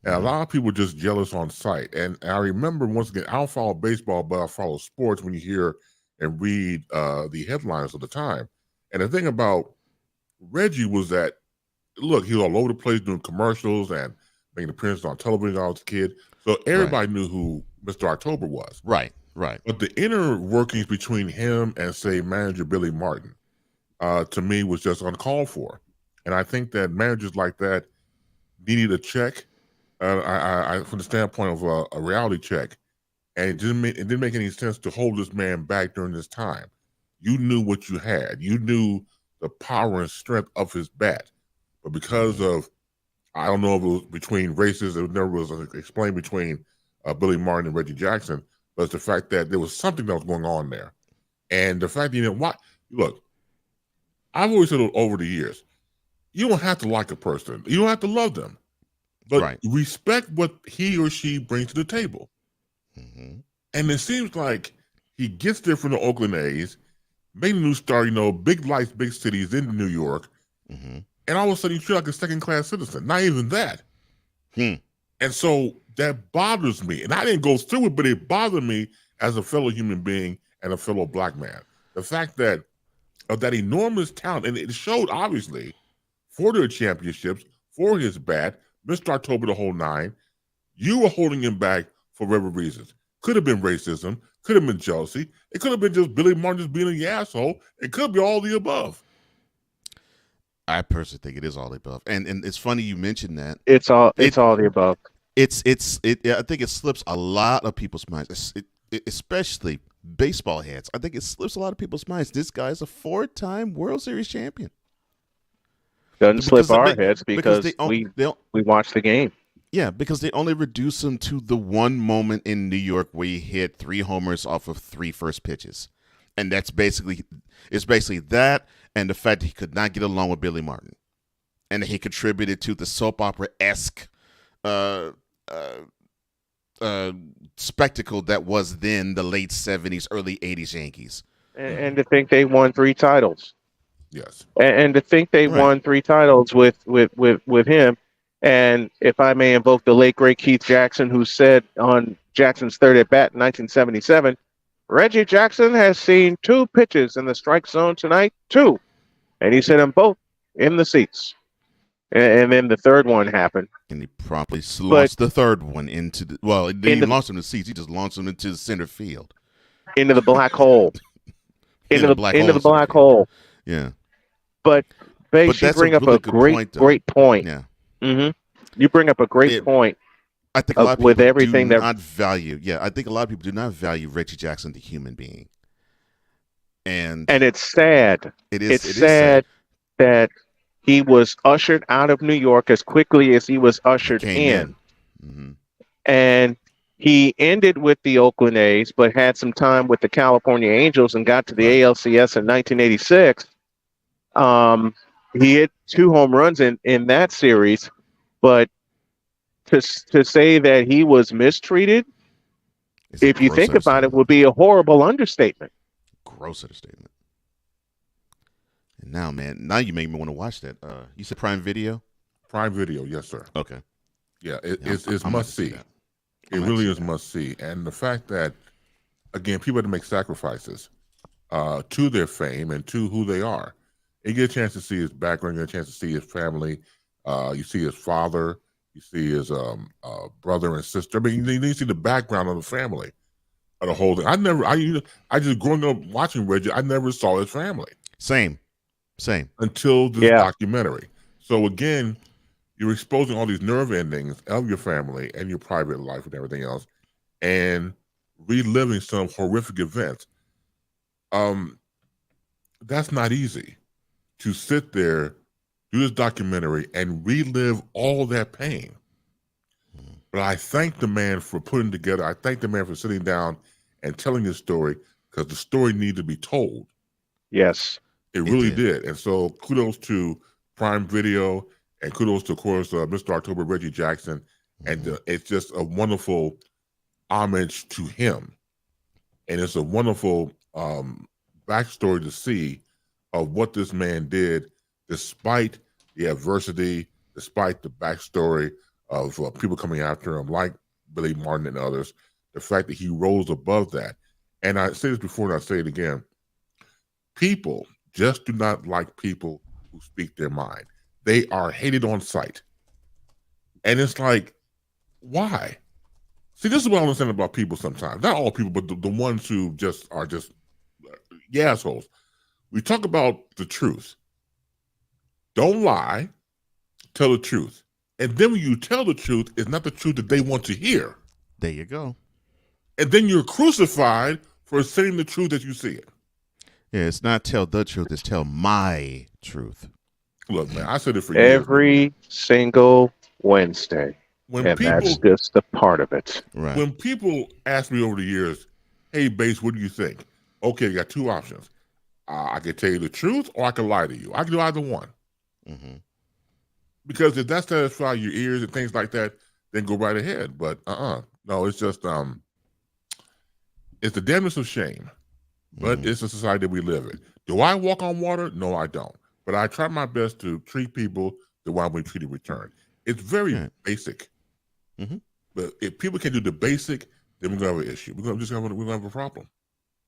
And a lot of people are just jealous on sight. And I remember, once again, I don't follow baseball, but I follow sports when you hear and read the headlines of the time. And the thing about Reggie was that, look, he was all over the place doing commercials and making appearances on television when I was a kid. So everybody knew who Mr. October was. Right. But the inner workings between him and, say, manager Billy Martin, to me, was just uncalled for. And I think that managers like that needed a check, I from the standpoint of a reality check. And it didn't make any sense to hold this man back during this time. You knew what you had. You knew the power and strength of his bat. But because of, I don't know if it was between races, it never was explained between Billy Martin and Reggie Jackson, but it's the fact that there was something that was going on there. And the fact that, look, I've always said over the years, you don't have to like a person. You don't have to love them. But respect what he or she brings to the table. Mm-hmm. And it seems like he gets there from the Oakland A's, made a new star, big lights, big cities in New York. Mm-hmm. And all of a sudden, you feel like a second-class citizen. Not even that. And so that bothers me. And I didn't go through it, but it bothered me as a fellow human being and a fellow black man. The fact that of that enormous talent, and it showed, obviously, for their championships, for his bat, Mr. October, the whole nine, you were holding him back for whatever reasons. Could have been racism. Could have been jealousy. It could have been just Billy Martin just being an asshole. It could be all the above. I personally think it is all the above, and it's funny you mentioned that. It's all the above. I think it slips a lot of people's minds, especially baseball heads. I think it slips a lot of people's minds. This guy's a 4-time World Series champion. Doesn't slip our heads because we watch the game. Yeah, because they only reduce him to the one moment in New York where he hit 3 homers off of 3 first pitches. And it's basically that and the fact that he could not get along with Billy Martin. And he contributed to the soap opera-esque spectacle that was then the late 70s, early 80s Yankees. And to think they won 3 titles. Yes. And to think they won 3 titles with him. And if I may invoke the late, great Keith Jackson, who said on Jackson's third at bat in 1977, Reggie Jackson has seen 2 pitches in the strike zone tonight, 2. And he said them both in the seats. And then the third one happened. And he promptly launched the third one into the, well, he didn't even launch him in the seats. He just launched him into the center field. Into the black hole. into the black hole. Yeah. But, Bass, you bring up a great point. Yeah. Mm-hmm. You bring up a great point. I think a lot of people with everything do not value. Yeah, I think a lot of people do not value Reggie Jackson, the human being. And it's sad. It's sad that he was ushered out of New York as quickly as he was ushered in. Mm-hmm. And he ended with the Oakland A's, but had some time with the California Angels and got to the ALCS in 1986. He hit 2 home runs in that series, but to say that he was mistreated, if you think about it, would be a horrible understatement. Gross understatement. And now, man, now you make me want to watch that. You said Prime Video? Prime Video, yes, sir. Okay. Yeah, it's must see. It really is must see. And the fact that, again, people have to make sacrifices to their fame and to who they are. You get a chance to see his background, you get a chance to see his family, you see his father, you see his brother and sister. I mean, you see the background of the family of the whole thing. I just growing up watching Reggie, I never saw his family. Same. Until this documentary. So again, you're exposing all these nerve endings of your family and your private life and everything else, and reliving some horrific events. That's not easy to sit there, do this documentary, and relive all that pain. But I thank the man for putting together. I thank the man for sitting down and telling his story, because the story needed to be told. Yes, it really did. And so kudos to Prime Video, and kudos to, of course, Mr. October, Reggie Jackson. And it's just a wonderful homage to him. And it's a wonderful backstory to see of what this man did despite the adversity, despite the backstory of people coming after him, like Billy Martin and others. The fact that he rose above that. And I say this before and I say it again. People just do not like people who speak their mind. They are hated on sight. And it's like, why? See, this is what I understand about people sometimes. Not all people, but the ones who just are just assholes. We talk about the truth. Don't lie. Tell the truth. And then when you tell the truth, it's not the truth that they want to hear. There you go. And then you're crucified for saying the truth as you see it. Yeah, it's not tell the truth, it's tell my truth. Look, man, I said it for years. Every single Wednesday. When and people, that's just a part of it. Right. When people ask me over the years, hey, Bass, what do you think? Okay, you got two options. I can tell you the truth or I can lie to you. I can do either one. Mm-hmm. Because if that satisfies your ears and things like that, then go right ahead. But no, it's just it's the damnness of shame. But it's the society that we live in. Do I walk on water? No, I don't. But I try my best to treat people the way we treat in return. It's very basic. Mm-hmm. But if people can do the basic, then we're gonna have an issue. We're gonna have a problem.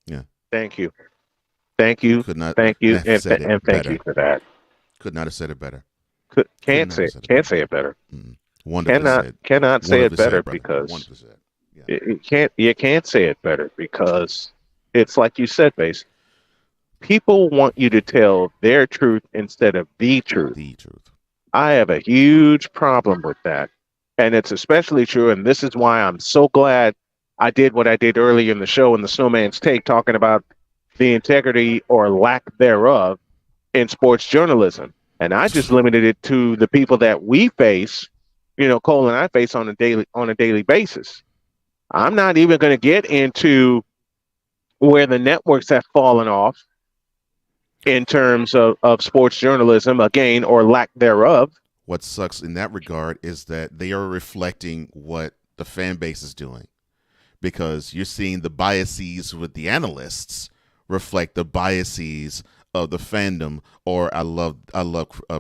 Yeah. Thank you. Thank you. Thank you. And thank you for that. Could not have said it better. Can't say it better. Wonderfully Cannot say it better said, because you can't say it better because it's like you said, Bass. People want you to tell their truth instead of the truth. The truth. I have a huge problem with that. And it's especially true, and this is why I'm so glad I did what I did earlier in the show in the Snowman's Take, talking about the integrity or lack thereof in sports journalism. And I just limited it to the people that we face, Cole and I face on a daily basis. I'm not even going to get into where the networks have fallen off in terms of sports journalism, again, or lack thereof. What sucks in that regard is that they are reflecting what the fan base is doing, because you're seeing the biases with the analysts reflect the biases of the fandom, or I love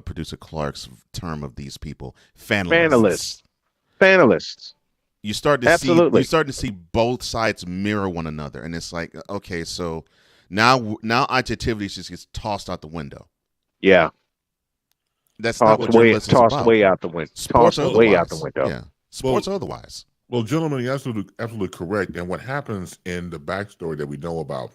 producer Clark's term of these people, fanalists. You start to see both sides mirror one another, and it's like, okay, so now objectivity just gets tossed out the window. Yeah. That's not what journalism is about. Tossed way out the window. Sports tossed way out the window. Yeah. Sports otherwise. Well, gentlemen, you're absolutely correct. And what happens in the backstory that we know about,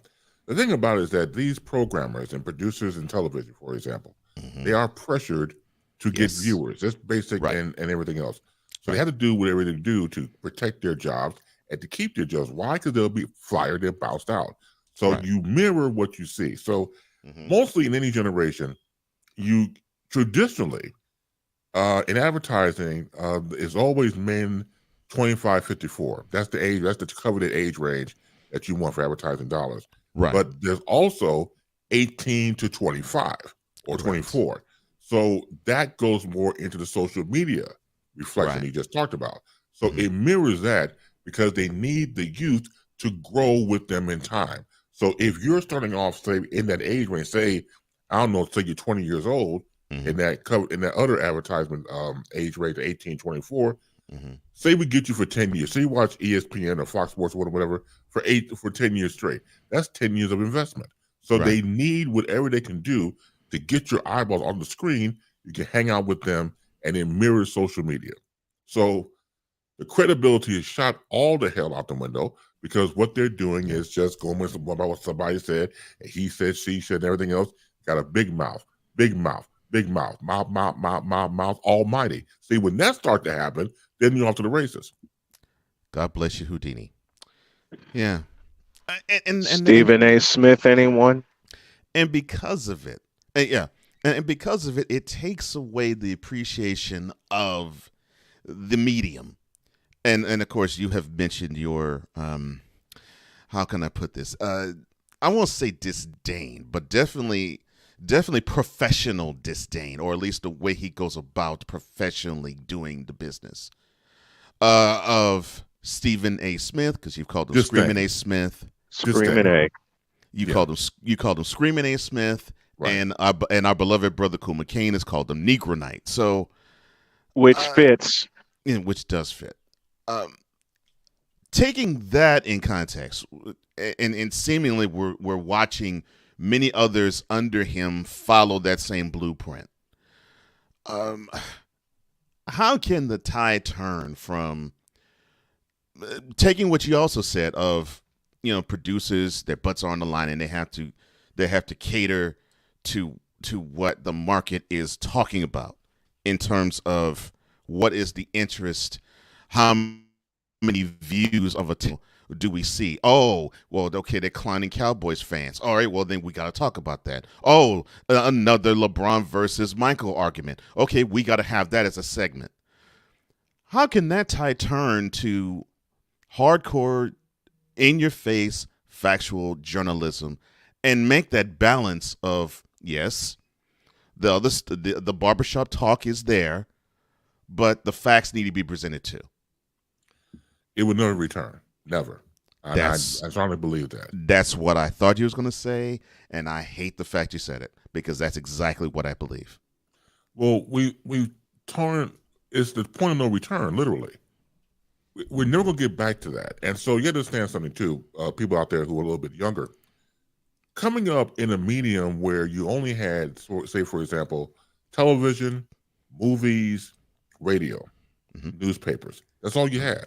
the thing about it is that these programmers and producers in television, for example, they are pressured to get viewers. That's basic and everything else. So they have to do whatever they do to protect their jobs and to keep their jobs. Why? Because they'll be fired, they're bounced out. So you mirror what you see. So mostly in any generation, you traditionally in advertising is always men 25-54. That's the age. That's the coveted age range that you want for advertising dollars. Right. But there's also 18 to 25 or 24. So that goes more into the social media reflection you just talked about. So it mirrors that because they need the youth to grow with them in time. So if you're starting off, say, in that age range, say, I don't know, say you're 20 years old, in that other advertisement age range, 18-24, Say we get you for 10 years. Say you watch ESPN or Fox Sports or whatever for 10 years straight. That's 10 years of investment. So they need whatever they can do to get your eyeballs on the screen. You can hang out with them and it mirrors social media. So the credibility is shot all the hell out the window because what they're doing is just going with what somebody said, and he said, she said, and everything else. Got a big mouth, mouth, almighty. See, when that starts to happen, then you're off to the races. God bless you, Houdini. Yeah. And Stephen A. Smith, anyone? And because of it, and because of it, it takes away the appreciation of the medium. And of course, you have mentioned your, how can I put this? I won't say disdain, but definitely professional disdain, or at least the way he goes about professionally doing the business of Stephen A. Smith, because you've called him Screaming A. Smith. Screaming A. You called him Screaming A. Smith, and our beloved brother Cool McCain has called him Negro Knight. So, which fits, which does fit. Taking that in context, and seemingly we're watching many others under him follow that same blueprint. How can the tide turn from taking what you also said of, producers, their butts are on the line and they have to cater to what the market is talking about in terms of what is the interest, how many views of a team do we see? Oh, well, okay, they're declining Cowboys fans. All right, well, then we got to talk about that. Oh, another LeBron versus Michael argument. Okay, we got to have that as a segment. How can that tide turn to hardcore, in-your-face, factual journalism and make that balance of, yes, the barbershop talk is there, but the facts need to be presented too? It would never return. Never. I strongly believe that. That's what I thought you was going to say, and I hate the fact you said it because that's exactly what I believe. Well, we turn. It's the point of no return, literally. We're never going to get back to that. And so you understand something too, people out there who are a little bit younger. Coming up in a medium where you only had, say, for example, television, movies, radio, newspapers. That's all you had.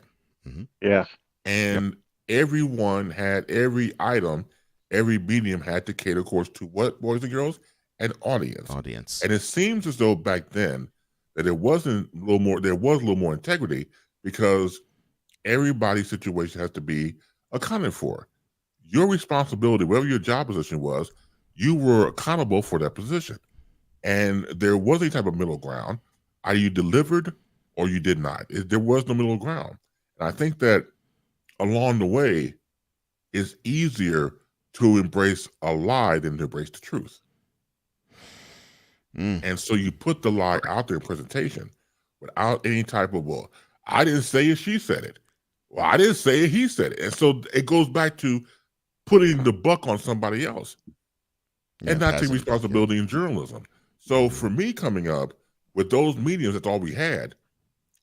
Yeah. And everyone had every item, every medium had to cater, of course, to what, boys and girls? An audience. And it seems as though back then that there was a little more integrity because everybody's situation has to be accounted for. Your responsibility, whatever your job position was, you were accountable for that position. And there was a type of middle ground. Either you delivered or you did not. There was no middle ground. And I think that along the way, it's easier to embrace a lie than to embrace the truth. And so you put the lie out there in presentation without any type of, well, I didn't say it, she said it. Well, I didn't say it, he said it. And so it goes back to putting the buck on somebody else and not taking responsibility in journalism. So for me coming up with those mediums, that's all we had.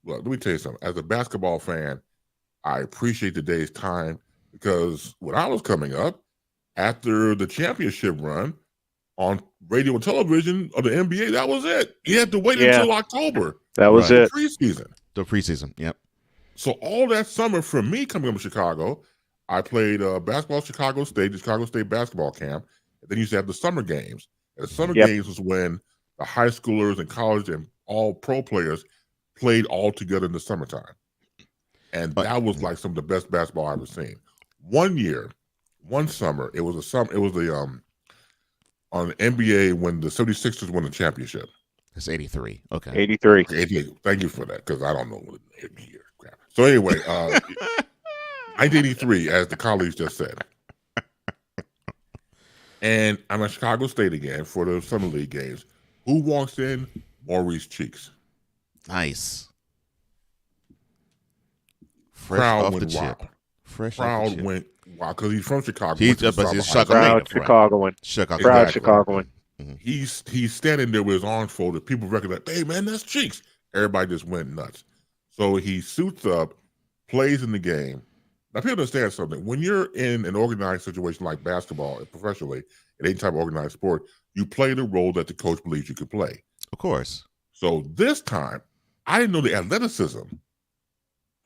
Well, let me tell you something. As a basketball fan, I appreciate today's time because when I was coming up, after the championship run on radio and television of the NBA, that was it. You had to wait until October. That was it. The preseason. Yep. So all that summer for me coming up to Chicago, I played basketball at Chicago State, the Chicago State basketball camp. And then you used to have the summer games. And the summer games was when the high schoolers and college and all pro players played all together in the summertime. And that was like some of the best basketball I've ever seen. One summer, it was on the NBA when the 76ers won the championship. It's 83. Okay. 83. 88. Thank you for that, because I don't know what year. Crap. So anyway, 1983, as the colleagues just said. And I'm at Chicago State again for the Summer League games. Who walks in? Maurice Cheeks. Nice. Crowd went wild. Crowd went wild because he's from Chicago. Proud Chicagoan. He's standing there with his arms folded. People recognize, hey man, that's Cheeks. Everybody just went nuts. So he suits up, plays in the game. Now, people understand something. When you're in an organized situation like basketball, professionally, in any type of organized sport, you play the role that the coach believes you could play. Of course. So this time, I didn't know the athleticism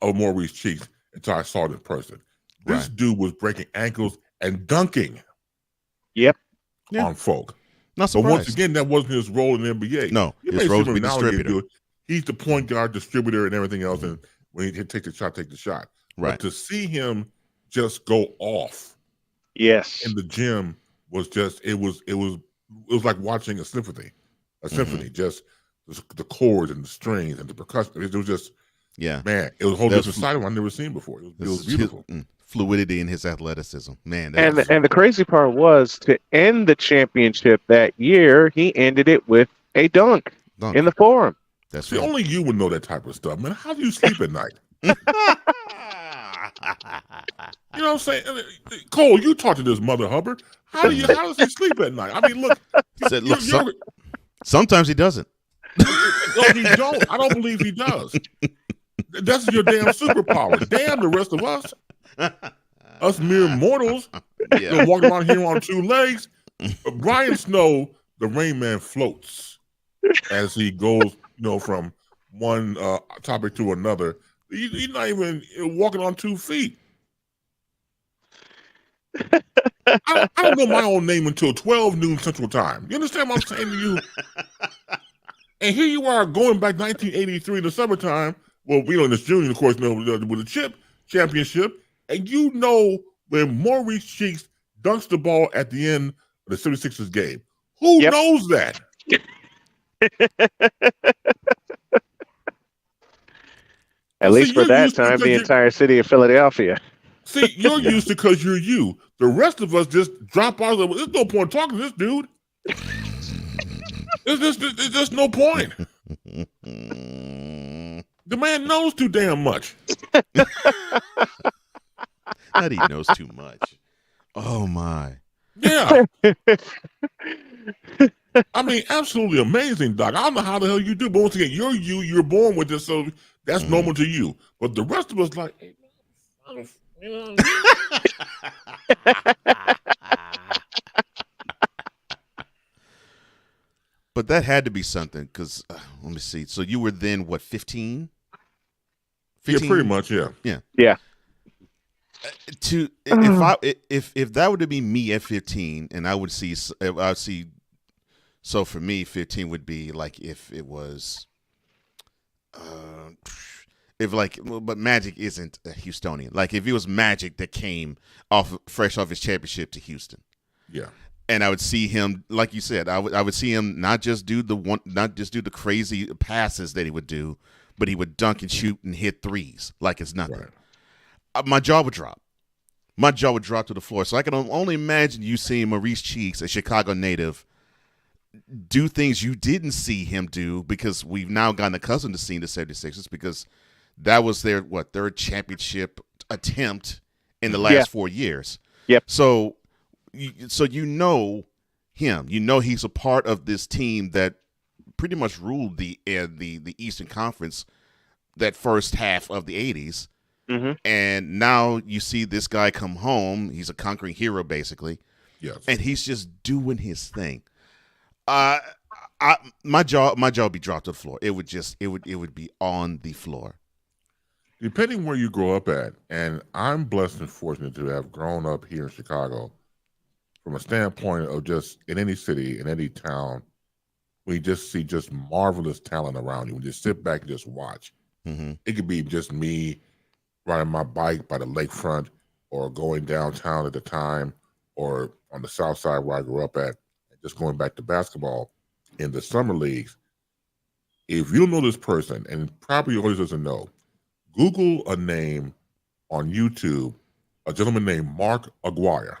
of Maurice Cheeks until I saw it in person. This dude was breaking ankles and dunking. Yep. On folk. Not But surprised. once again, that wasn't his role in the NBA. No, You his may role see is him to be now and again distributor. do it. He's the point guard, distributor, and everything else. And when he take the shot, take the shot. Right. But to see him just go off, yes, in the gym was just it was like watching a symphony, just the chords and the strings and the percussion. It was just man, it was a whole That's different side of him I've never seen before. It was his beautiful. fluidity in his athleticism. Man, that And was- and the crazy part was to end the championship that year, he ended it with a dunk. In the forum. That's See, only you would know that type of stuff, man. How do you sleep at night? You know what I'm saying? Cole, you talk to this Mother Hubbard. How does he sleep at night? I mean, look. Said, look, sometimes he doesn't. No, he don't. I don't believe he does. That's your damn superpower. Damn the rest of us. Us mere mortals walking around here on two legs. But Brian Snow, the Rain Man, floats as he goes, from one topic to another. He's not even walking on 2 feet. I don't know my own name until 12 noon Central Time. You understand what I'm saying to you? And here you are going back 1983 in the summertime. Well, in this junior, of course, with a championship. And when Maurice Cheeks dunks the ball at the end of the 76ers game. Who knows that? At least for that time, the entire city of Philadelphia. See, you're used to because you're you. The rest of us just drop out. There's no point talking to this dude. There's just no point. The man knows too damn much. That he knows too much. Oh my. Yeah. I mean, absolutely amazing, Doc. I don't know how the hell you do, but once again, you're born with this, so that's normal to you. But the rest of us, like, hey, But that had to be something because let me see. So you were then what, 15? Yeah, pretty much, yeah. Yeah. If that were to be me at 15, and I would see. So for me, 15 would be like if it was, but Magic isn't a Houstonian. Like if it was Magic that came fresh off his championship to Houston. Yeah. And I would see him, like you said, I would see him not just do the crazy passes that he would do, but he would dunk and shoot and hit threes like it's nothing. Right. My jaw would drop. My jaw would drop to the floor. So I can only imagine you seeing Maurice Cheeks, a Chicago native, do things you didn't see him do because we've now gotten accustomed to seeing the 76ers because that was their third championship attempt in the last 4 years. Yep. So you know him. You know he's a part of this team that pretty much ruled the Eastern Conference that first half of the 80s. Mm-hmm. And now you see this guy come home. He's a conquering hero, basically. Yes. And he's just doing his thing. My jaw would be dropped to the floor. It would be on the floor. Depending where you grow up at, and I'm blessed and fortunate to have grown up here in Chicago, from a standpoint of just in any city, in any town, we just see just marvelous talent around you. We just sit back and just watch. Mm-hmm. It could be just me riding my bike by the lakefront or going downtown at the time or on the south side where I grew up at, just going back to basketball in the summer leagues. If you don't know this person, and probably your audience doesn't know, Google a name on YouTube, a gentleman named Mark Aguirre.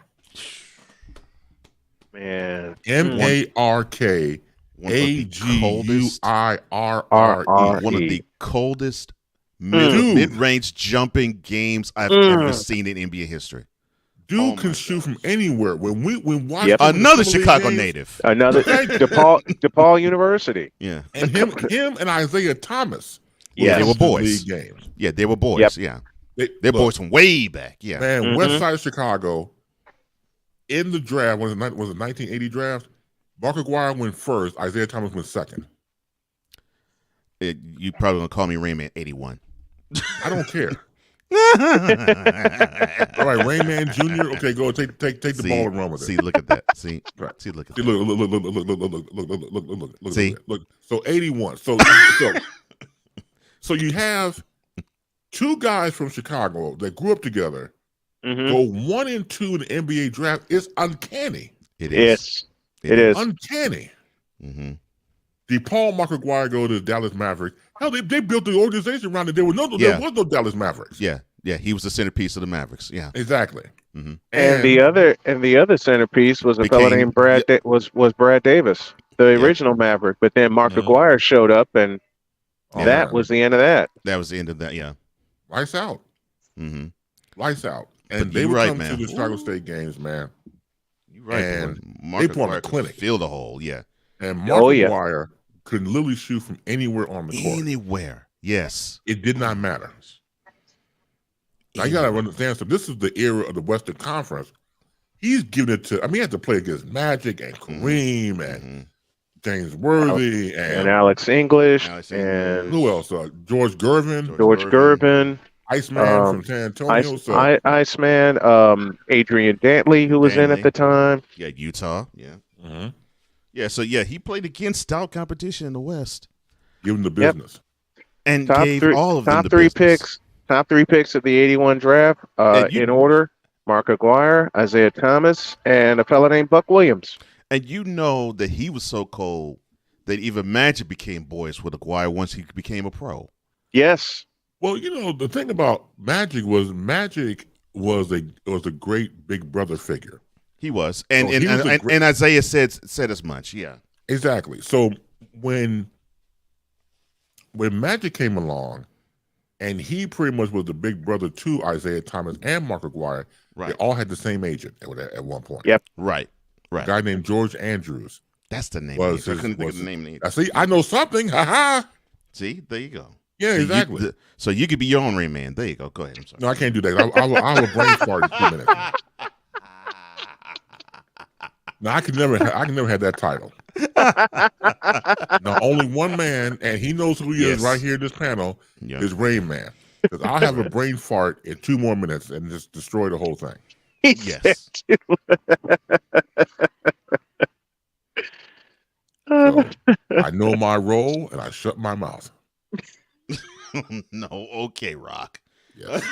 Man. MARK AGUIRRE. One of the coldest mid-range jumping games I've ever seen in NBA history. Dude can shoot from anywhere. When watch another Chicago native, another DePaul University. Yeah, and him and Isaiah Thomas. Yeah, they were League boys. games. Yeah, they were boys. Yeah, they're boys from way back. Yeah, man. West Side of Chicago in the draft was it 1980 draft? Mark Aguirre went first. Isaiah Thomas went second. You probably gonna call me Rainman 81. I don't care. All right, Rainman Jr. Okay, go take the ball and run with it. See, look at that. See, right. See, look at that. Look. See, look. So 81. So you have two guys from Chicago that grew up together. Go 1 and 2 in the NBA draft. It's uncanny. It is. It is uncanny. DePaul, Mark Aguirre go to the Dallas Mavericks. Hell, they built the organization around it. There was no Dallas Mavericks. Yeah, he was the centerpiece of the Mavericks. Yeah, exactly. And the other centerpiece was a fellow named Brad. Was Brad Davis, the original Maverick. But then Mark Aguirre showed up, and that was the end of that. That was the end of that. Yeah, lights out. Lights out. And But they you're would right, come man. to the Chicago State games, man. You're right. And Mark they put on Aguirre a could clinic. fill the hole. Yeah, and Mark Aguirre could literally shoot from anywhere on the court. Anywhere. Yes. It did not matter. Now you gotta understand. So this is the era of the Western Conference. He's giving it to. I mean, he had to play against Magic and Kareem and James Worthy and Alex English and who else? George Gervin. George Gervin. Iceman from San Antonio. Iceman. Adrian Dantley, who was in at the time. Yeah, Utah. Yeah. Yeah. So yeah, he played against stout competition in the West. Give him the business. And Top gave three, all of them top the three business. picks. Top 3 picks of the '81 draft in order: Mark Aguirre, Isaiah Thomas, and a fellow named Buck Williams. And you know that he was so cold that even Magic became boys with Aguirre once he became a pro. Yes. Well, you know the thing about Magic was a great big brother figure. He was, and So and Isaiah said as much. Yeah, exactly. So when Magic came along, and he pretty much was the big brother to Isaiah Thomas and Mark Aguirre. Right. They all had the same agent at one point. Yep. Right. A guy named George Andrews. That's the name. I couldn't think of the name. I see. I know something. Ha ha. See, there you go. Yeah, so exactly. So you could be your own Rain Man. There you go. Go ahead. I'm sorry. No, I can't do that. I have a brain fart in 2 minutes. No, I can never have that title. Now, only one man, and he knows who he is right here in this panel, is Rain Man. Because I'll have a brain fart in 2 more minutes and just destroy the whole thing. Yes. So, I know my role, and I shut my mouth. No, okay, Rock. Yes.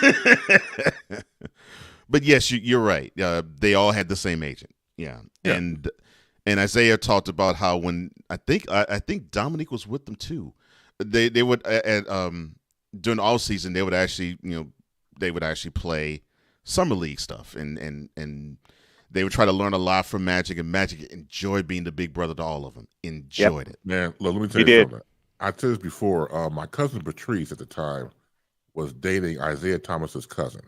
But yes, you're right. They all had the same agent. Yeah. And Isaiah talked about how when I think Dominique was with them too. They would during the off season they would actually play summer league stuff and they would try to learn a lot from Magic, and Magic enjoyed being the big brother to all of them. Enjoyed it. Man, look, let me tell you something. I said this before. My cousin Patrice at the time was dating Isaiah Thomas's cousin.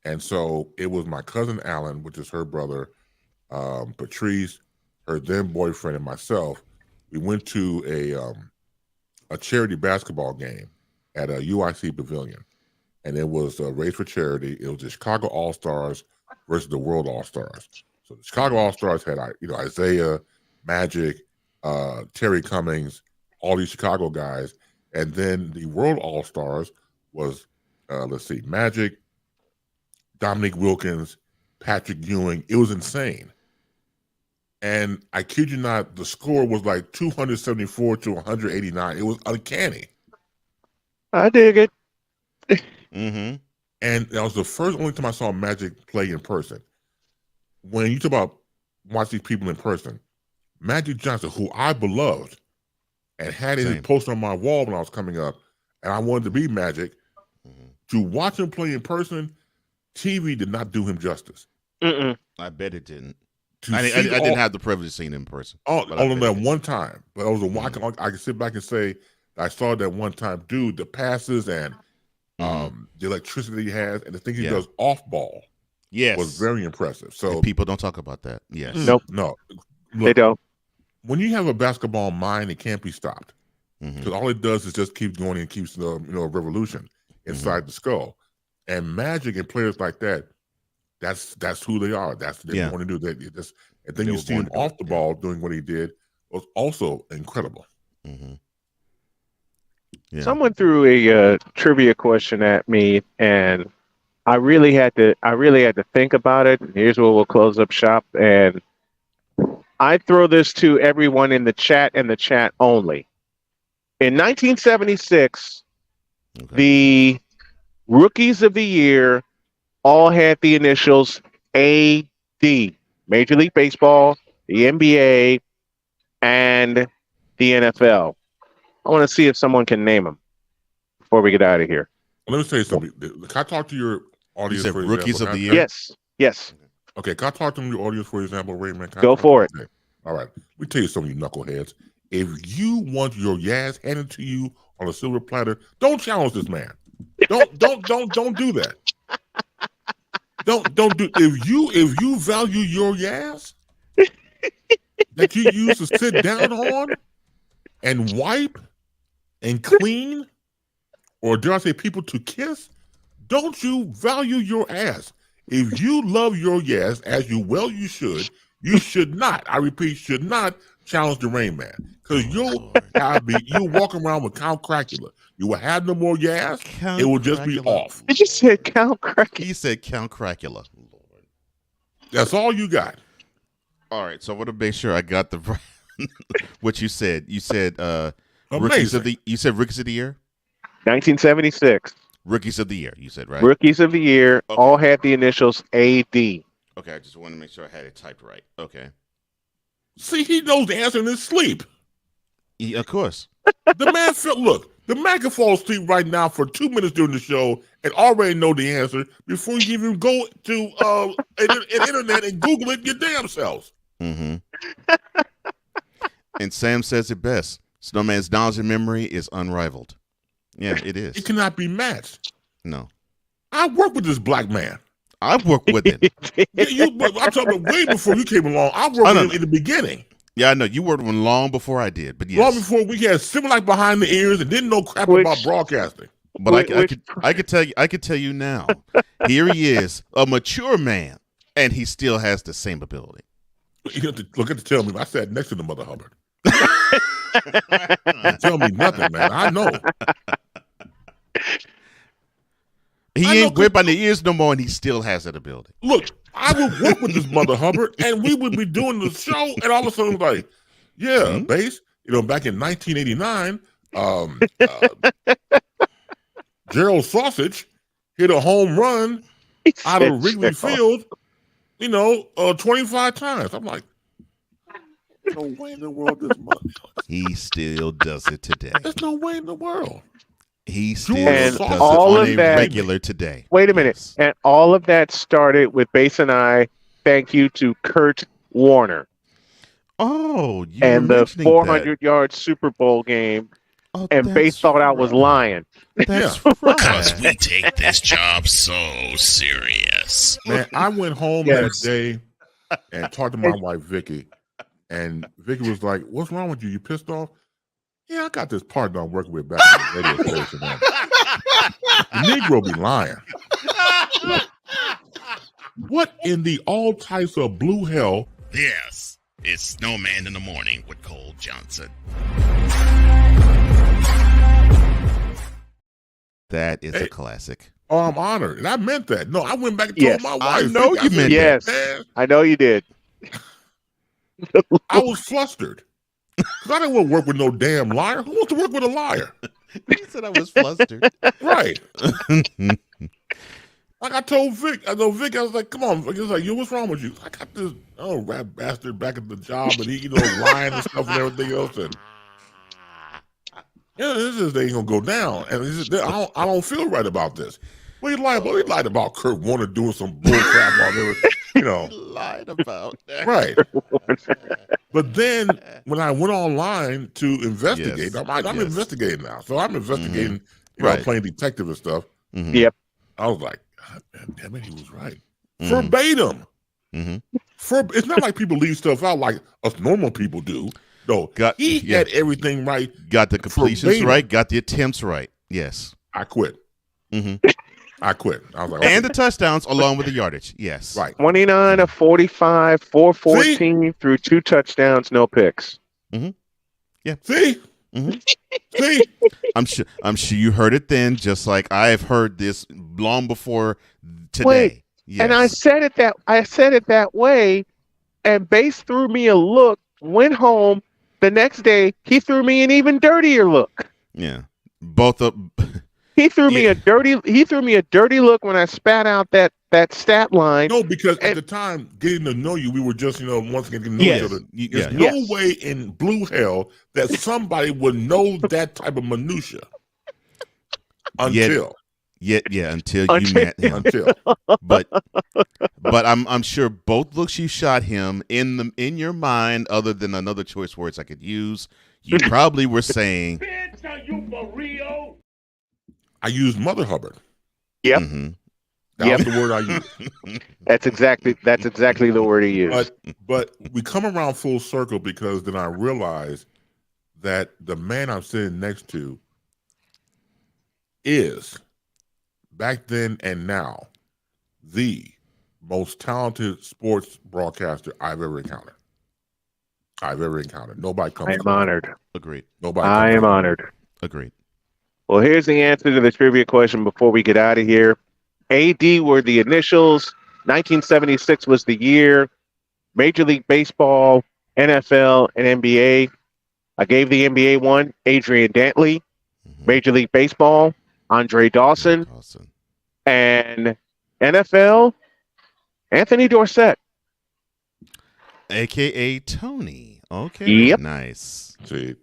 And so it was my cousin Alan, which is her brother, Patrice, her then boyfriend, and myself. We went to a charity basketball game at a UIC Pavilion. And it was a race for charity. It was the Chicago All-Stars versus the World All-Stars. So the Chicago All-Stars had Isaiah, Magic, Terry Cummings, all these Chicago guys. And then the World All-Stars was, Magic, Dominique Wilkins, Patrick Ewing. It was insane. And I kid you not, the score was like 274 to 189. It was uncanny. I dig it. Mm-hmm. And that was the only time I saw Magic play in person. When you talk about watch these people in person, Magic Johnson, who I beloved and had his poster on my wall when I was coming up, and I wanted to be Magic, to watch him play in person, TV did not do him justice. I bet it didn't. I didn't have the privilege of seeing him in person. Only that one time. But it was I can sit back and say I saw that one time. Dude, the passes and the electricity he has and the thing he does off ball was very impressive. So and people don't talk about that. Yes. Nope. No. Look, they don't. When you have a basketball mind, it can't be stopped. because all it does is just keep going and keeps a revolution inside the skull. And magic and players like that, that's who they are. That's what they want to do. And then you see him off the ball doing what he did was also incredible. Yeah. Someone threw a trivia question at me, and I really had to think about it. And here's where we'll close up shop. And I throw this to everyone in the chat and the chat only. In 1976, the rookies of the year all had the initials AD. Major League Baseball, the NBA, and the NFL. I want to see if someone can name them before we get out of here. Let me tell you something. Can I talk to your audience for rookies example? of the year? Yes. Okay, can I talk to your audience for example, Raymond? Go for it. All right. Let me tell you something, you knuckleheads. If you want your Yaz handed to you on a silver platter, don't challenge this man. Don't do that. Don't do. If you value your Yaz that you use to sit down on and wipe and clean, or dare I say people to kiss, don't you value your ass? If you love your Yaz as you should not, I repeat, should not challenge the Rain Man. Because you'll walk around with Count Cracula. You will have no more Yaz. It will just be off. I just said Count Cracula. He said Count Cracula. That's all you got. All right, so I want to make sure I got the what you said. You said rookies of the year? 1976. Rookies of the year, you said, right? Rookies of the year all had the initials AD. Okay, I just want to make sure I had it typed right. Okay. See, he knows the answer in his sleep. Of course. The man the man can fall asleep right now for 2 minutes during the show and already know the answer before you even go to an internet and Google it your damn selves. And Sam says it best. Snowman's knowledge and memory is unrivaled. Yeah, it is. It cannot be matched. No. I worked with this black man. I've worked with him. I'm talking about way before you came along. I worked with him in the beginning. Yeah, I know. You worked with him long before I did, but yes. Long before we had Similac behind the ears and didn't know crap about broadcasting. But I could tell you now. Here he is, a mature man, and he still has the same ability. You have to look at the tell me. I sat next to the Mother Hubbard. Tell me nothing, man. I know. He ain't whipped by the ears no more, and he still has that ability. Look, I would work with this Mother Hubbard, and we would be doing the show, and all of a sudden, like, bass. Back in 1989, Gerald Sausage hit a home run out of Wrigley Field, 25 times. I'm like, no way in the world this mother. He still does it today. There's no way in the world. He still does it all on of a that, regular today. Wait a minute. Yes. And all of that started with Bass and I. Thank you to Kurt Warner. Oh, and the 400-yard Super Bowl game. Oh, and Bass thought I was lying. That's right. Because we take this job so serious. Man, I went home that day and talked to my wife, Vicky. And Vicky was like, "What's wrong with you? You pissed off?" Yeah, I got this partner I'm working with back in the radio station. The Negro be lying. What in the all types of blue hell? Yes, it's Snowman in the Morning with Cole Johnson. That is a classic. Oh, I'm honored. And I meant that. No, I went back and told my wife. I know you meant that. Man. I know you did. I was flustered. Because I didn't want to work with no damn liar. Who wants to work with a liar? He said I was flustered. Right. Like I told Vic, I was like, come on. Vic. He was like, yo, what's wrong with you? I got this rat bastard back at the job and he, lying and stuff and everything else. And this ain't gonna go down. And I don't feel right about this. What you lied about? He lied about Kurt Warner doing some bull crap on there. He lied about that. Right. But then when I went online to investigate, I'm investigating now. So I'm investigating, playing detective and stuff. Yep. I was like, God damn it, he was right. Verbatim. It's not like people leave stuff out like us normal people do. No, he had everything right. Got the completions verbatim. right. Got the attempts right. Yes. I quit. Mm-hmm. I quit. I was like, and the touchdowns along with the yardage. Yes. Right. 29 of 45, 414 through 2 touchdowns, no picks. Mm-hmm. Yeah. See? Mm-hmm. See? I'm sure you heard it then, just like I have heard this long before today. Wait, yes. and I said it that way, and Bass threw me a look, went home. The next day, he threw me an even dirtier look. Yeah. Both of He threw me a dirty look when I spat out that stat line. No, because at the time, getting to know you, we were just, once again getting to know each other. There's no way in blue hell that somebody would know that type of minutia until you met him. But I'm sure both looks you shot him in your mind, other than another choice words I could use, you probably were saying, "Bitch, are you for real?" I used Mother Hubbard. Yep. Mm-hmm. That was the word I used. That's exactly the word he used. But we come around full circle, because then I realize that the man I'm sitting next to is, back then and now, the most talented sports broadcaster I've ever encountered. Nobody comes. I am honored. Agreed. Nobody. I am honored. Agreed. Well, here's the answer to the trivia question before we get out of here. AD were the initials. 1976 was the year. Major League Baseball, NFL, and NBA. I gave the NBA one, Adrian Dantley. Major League Baseball, Andre Dawson. And NFL, Anthony Dorsett. AKA Tony. Okay. Yep. Nice. See,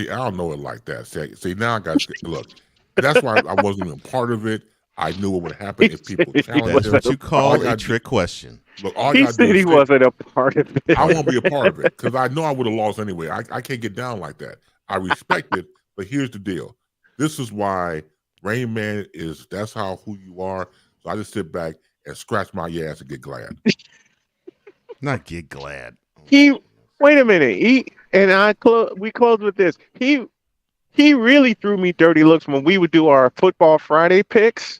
I don't know it like that. See, now I got to look. That's why I wasn't even part of it. I knew what would happen if people challenged That's him. what you call a trick question. Look, all He you gotta do said is he wasn't a part of it. I won't be a part of it, because I know I would have lost anyway. I can't get down like that. I respect it, but here's the deal. This is why Rain Man that's who you are. So I just sit back and scratch my ass and get glad. Not get glad. Wait a minute. We close with this. He really threw me dirty looks when we would do our Football Friday picks,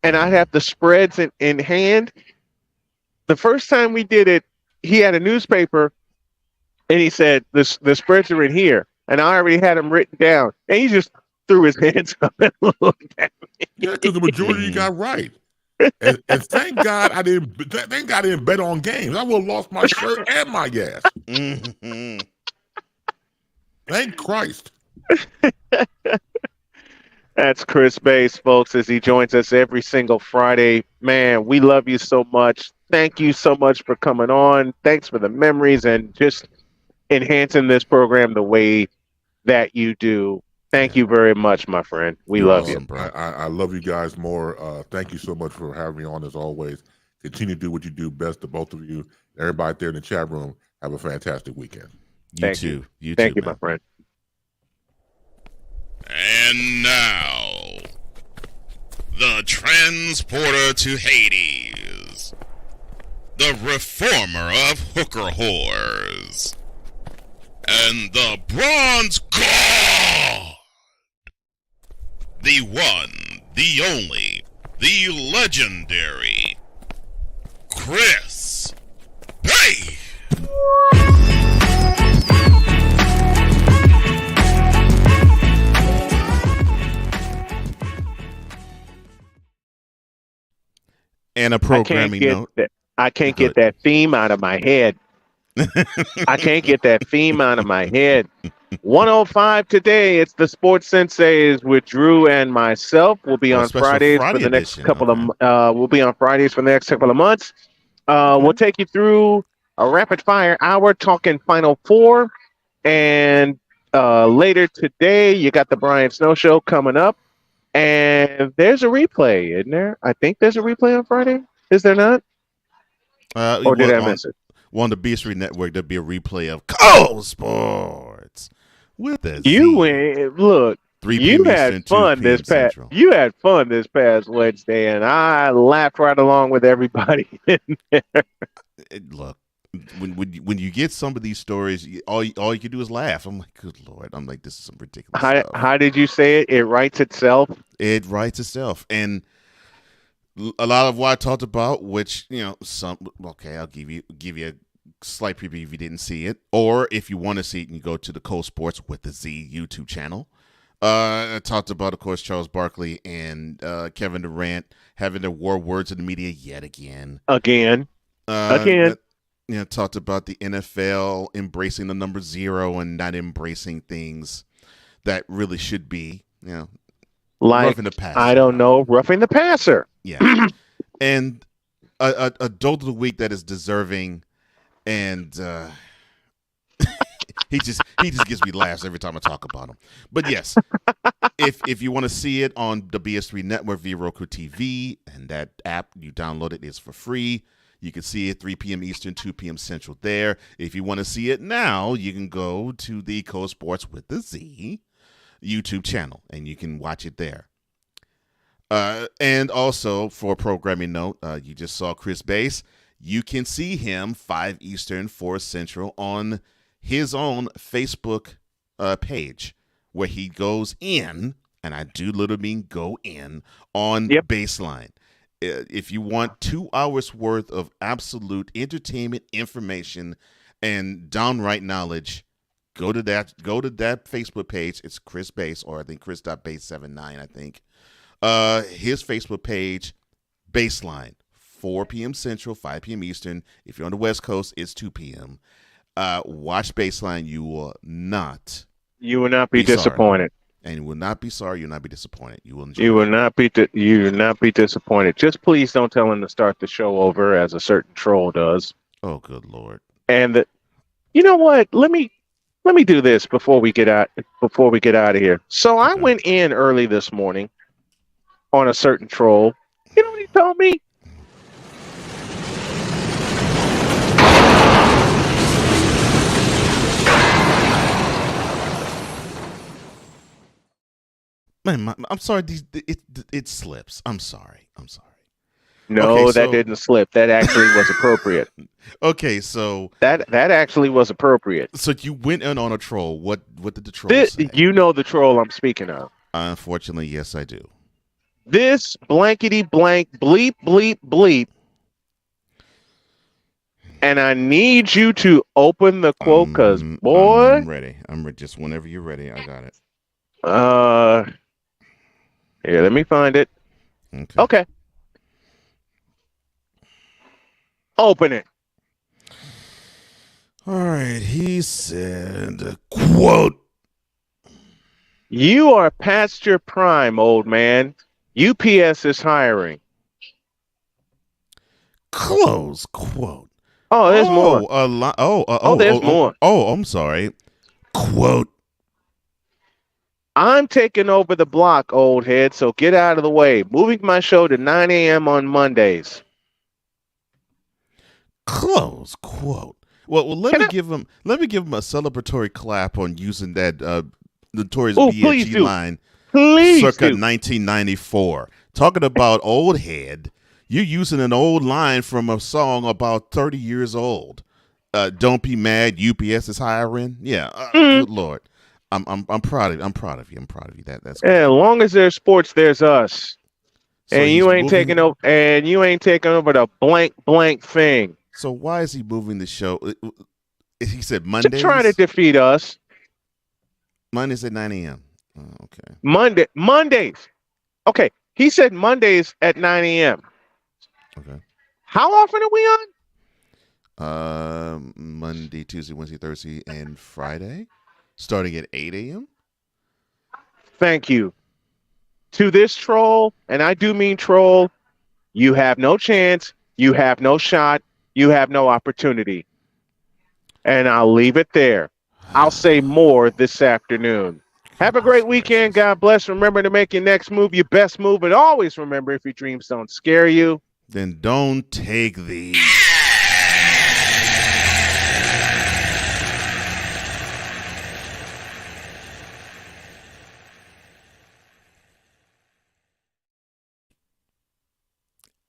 and I'd have the spreads in hand. The first time we did it, he had a newspaper, and he said, the spreads are in here. And I already had them written down. And he just threw his hands up and looked at me. Yeah, because the majority you got right. And thank God I didn't bet on games. I would have lost my shirt and my gas. Mm-hmm. Thank Christ. That's Chris Bass, folks, as he joins us every single Friday. Man, we love you so much. Thank you so much for coming on. Thanks for the memories and just enhancing this program the way that you do. Thank you very much, my friend. We love you. I love you guys more. Thank you so much for having me on, as always. Continue to do what you do best, to both of you. Everybody out there in the chat room, have a fantastic weekend. Thank you. Thank you, my friend. And now, the transporter to Hades, the reformer of hooker whores, and the bronze god, the one, the only, the legendary Chris Bay. And a programming note. I can't get that theme out of my head. I can't get that theme out of my head. 105 today. It's the Sports Senseis with Drew and myself. We'll be on Fridays for the next couple of. We'll be on Fridays for the next couple of months. We'll take you through a rapid fire hour talking Final Four, and later today you got the Brian Snow Show coming up. And there's a replay, isn't there? I think there's a replay on Friday. Is there not? Or did I miss it? On the B3 Network, there'll be a replay of Cold Sports with us. You had fun this past. You had fun this past Wednesday, and I laughed right along with everybody in there. Look, when you get some of these stories, all you can do is laugh. I'm like, good Lord. I'm like, this is some ridiculous stuff. How did you say it? It writes itself. It writes itself, and a lot of what I talked about, which I'll give you a slight preview if you didn't see it, or if you want to see it, you go to the Cole Sports with the Z YouTube channel. I talked about, of course, Charles Barkley and Kevin Durant having their war words in the media yet again. Again. Talked about the NFL embracing the number 0 and not embracing things that really should be, like roughing the passer. I don't know, roughing the passer. Yeah, and a adult of the week that is deserving, and he just gives me laughs every time I talk about him. But yes, if you want to see it on the BS3 network via Roku TV, and that app you download it is for free. You can see it 3 p.m. Eastern, 2 p.m. Central there. If you want to see it now, you can go to the Cole Sports with the Z YouTube channel, and you can watch it there. And also, for a programming note, you just saw Chris Bass. You can see him 5 Eastern, 4 Central on his own Facebook page, where he goes in, and I do literally mean go in, on Baseline. If you want 2 hours worth of absolute entertainment, information, and downright knowledge, go to that Facebook page. It's Chris Bass, or I think Chris.Bass79, I think. His Facebook page, Baseline, 4 p.m. Central, 5 p.m. Eastern. If you're on the West Coast, it's 2 p.m. Watch Baseline. You will not be disappointed. And you will not be sorry. You'll not be disappointed. You will enjoy. You will not be disappointed. Just please don't tell him to start the show over, as a certain troll does. Oh, good Lord! And you know what? Let me do this before we get out of here. So I went in early this morning on a certain troll. You know what he told me? Man, I'm sorry. It slips. I'm sorry. No, okay, that didn't slip. That actually was appropriate. Okay, so that actually was appropriate. So you went in on a troll. What did the troll say? You know the troll I'm speaking of. Unfortunately, yes, I do. This blankety blank bleep bleep bleep. And I need you to open the quote, because boy, I'm ready. Just whenever you're ready, I got it. Here, let me find it. Okay. Open it. All right. He said, quote, "You are past your prime, old man. UPS is hiring." Close quote. Oh, there's more. There's more. Oh, I'm sorry. Quote. "I'm taking over the block, old head, so get out of the way. Moving my show to 9 a.m. on Mondays." Close quote. Well, let me give him a celebratory clap on using that notorious BFG line circa 1994. Talking about old head, you're using an old line from a song about 30 years old. Don't be mad, UPS is hiring. Yeah, good Lord. I'm proud of you. I'm proud of you. That's good. As long as there's sports, there's us. So and you ain't taking over. And you ain't taking over the blank thing. So why is he moving the show? He said Mondays. Just trying to defeat us. Mondays at 9 a.m. Oh, okay. Mondays. Okay. He said Mondays at 9 a.m. Okay. How often are we on? Monday, Tuesday, Wednesday, Thursday, and Friday, starting at 8 a.m. Thank you. To this troll, and I do mean troll, you have no chance, you have no shot, you have no opportunity. And I'll leave it there. I'll say more this afternoon. Have a great weekend. God bless. Remember to make your next move your best move. And always remember, if your dreams don't scare you, then don't take these.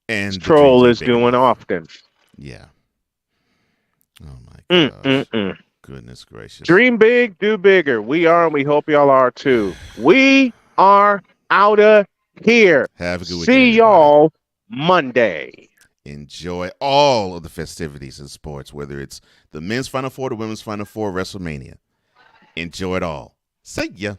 And this troll is doing often. Yeah. Oh my gosh. Mm. Goodness gracious. Dream big, do bigger. We are, and we hope y'all are too. We are out of here. Have a good weekend, See everybody. y'all Monday. Enjoy all of the festivities in sports, whether it's the men's Final Four, the women's Final Four, WrestleMania. Enjoy it all. See ya.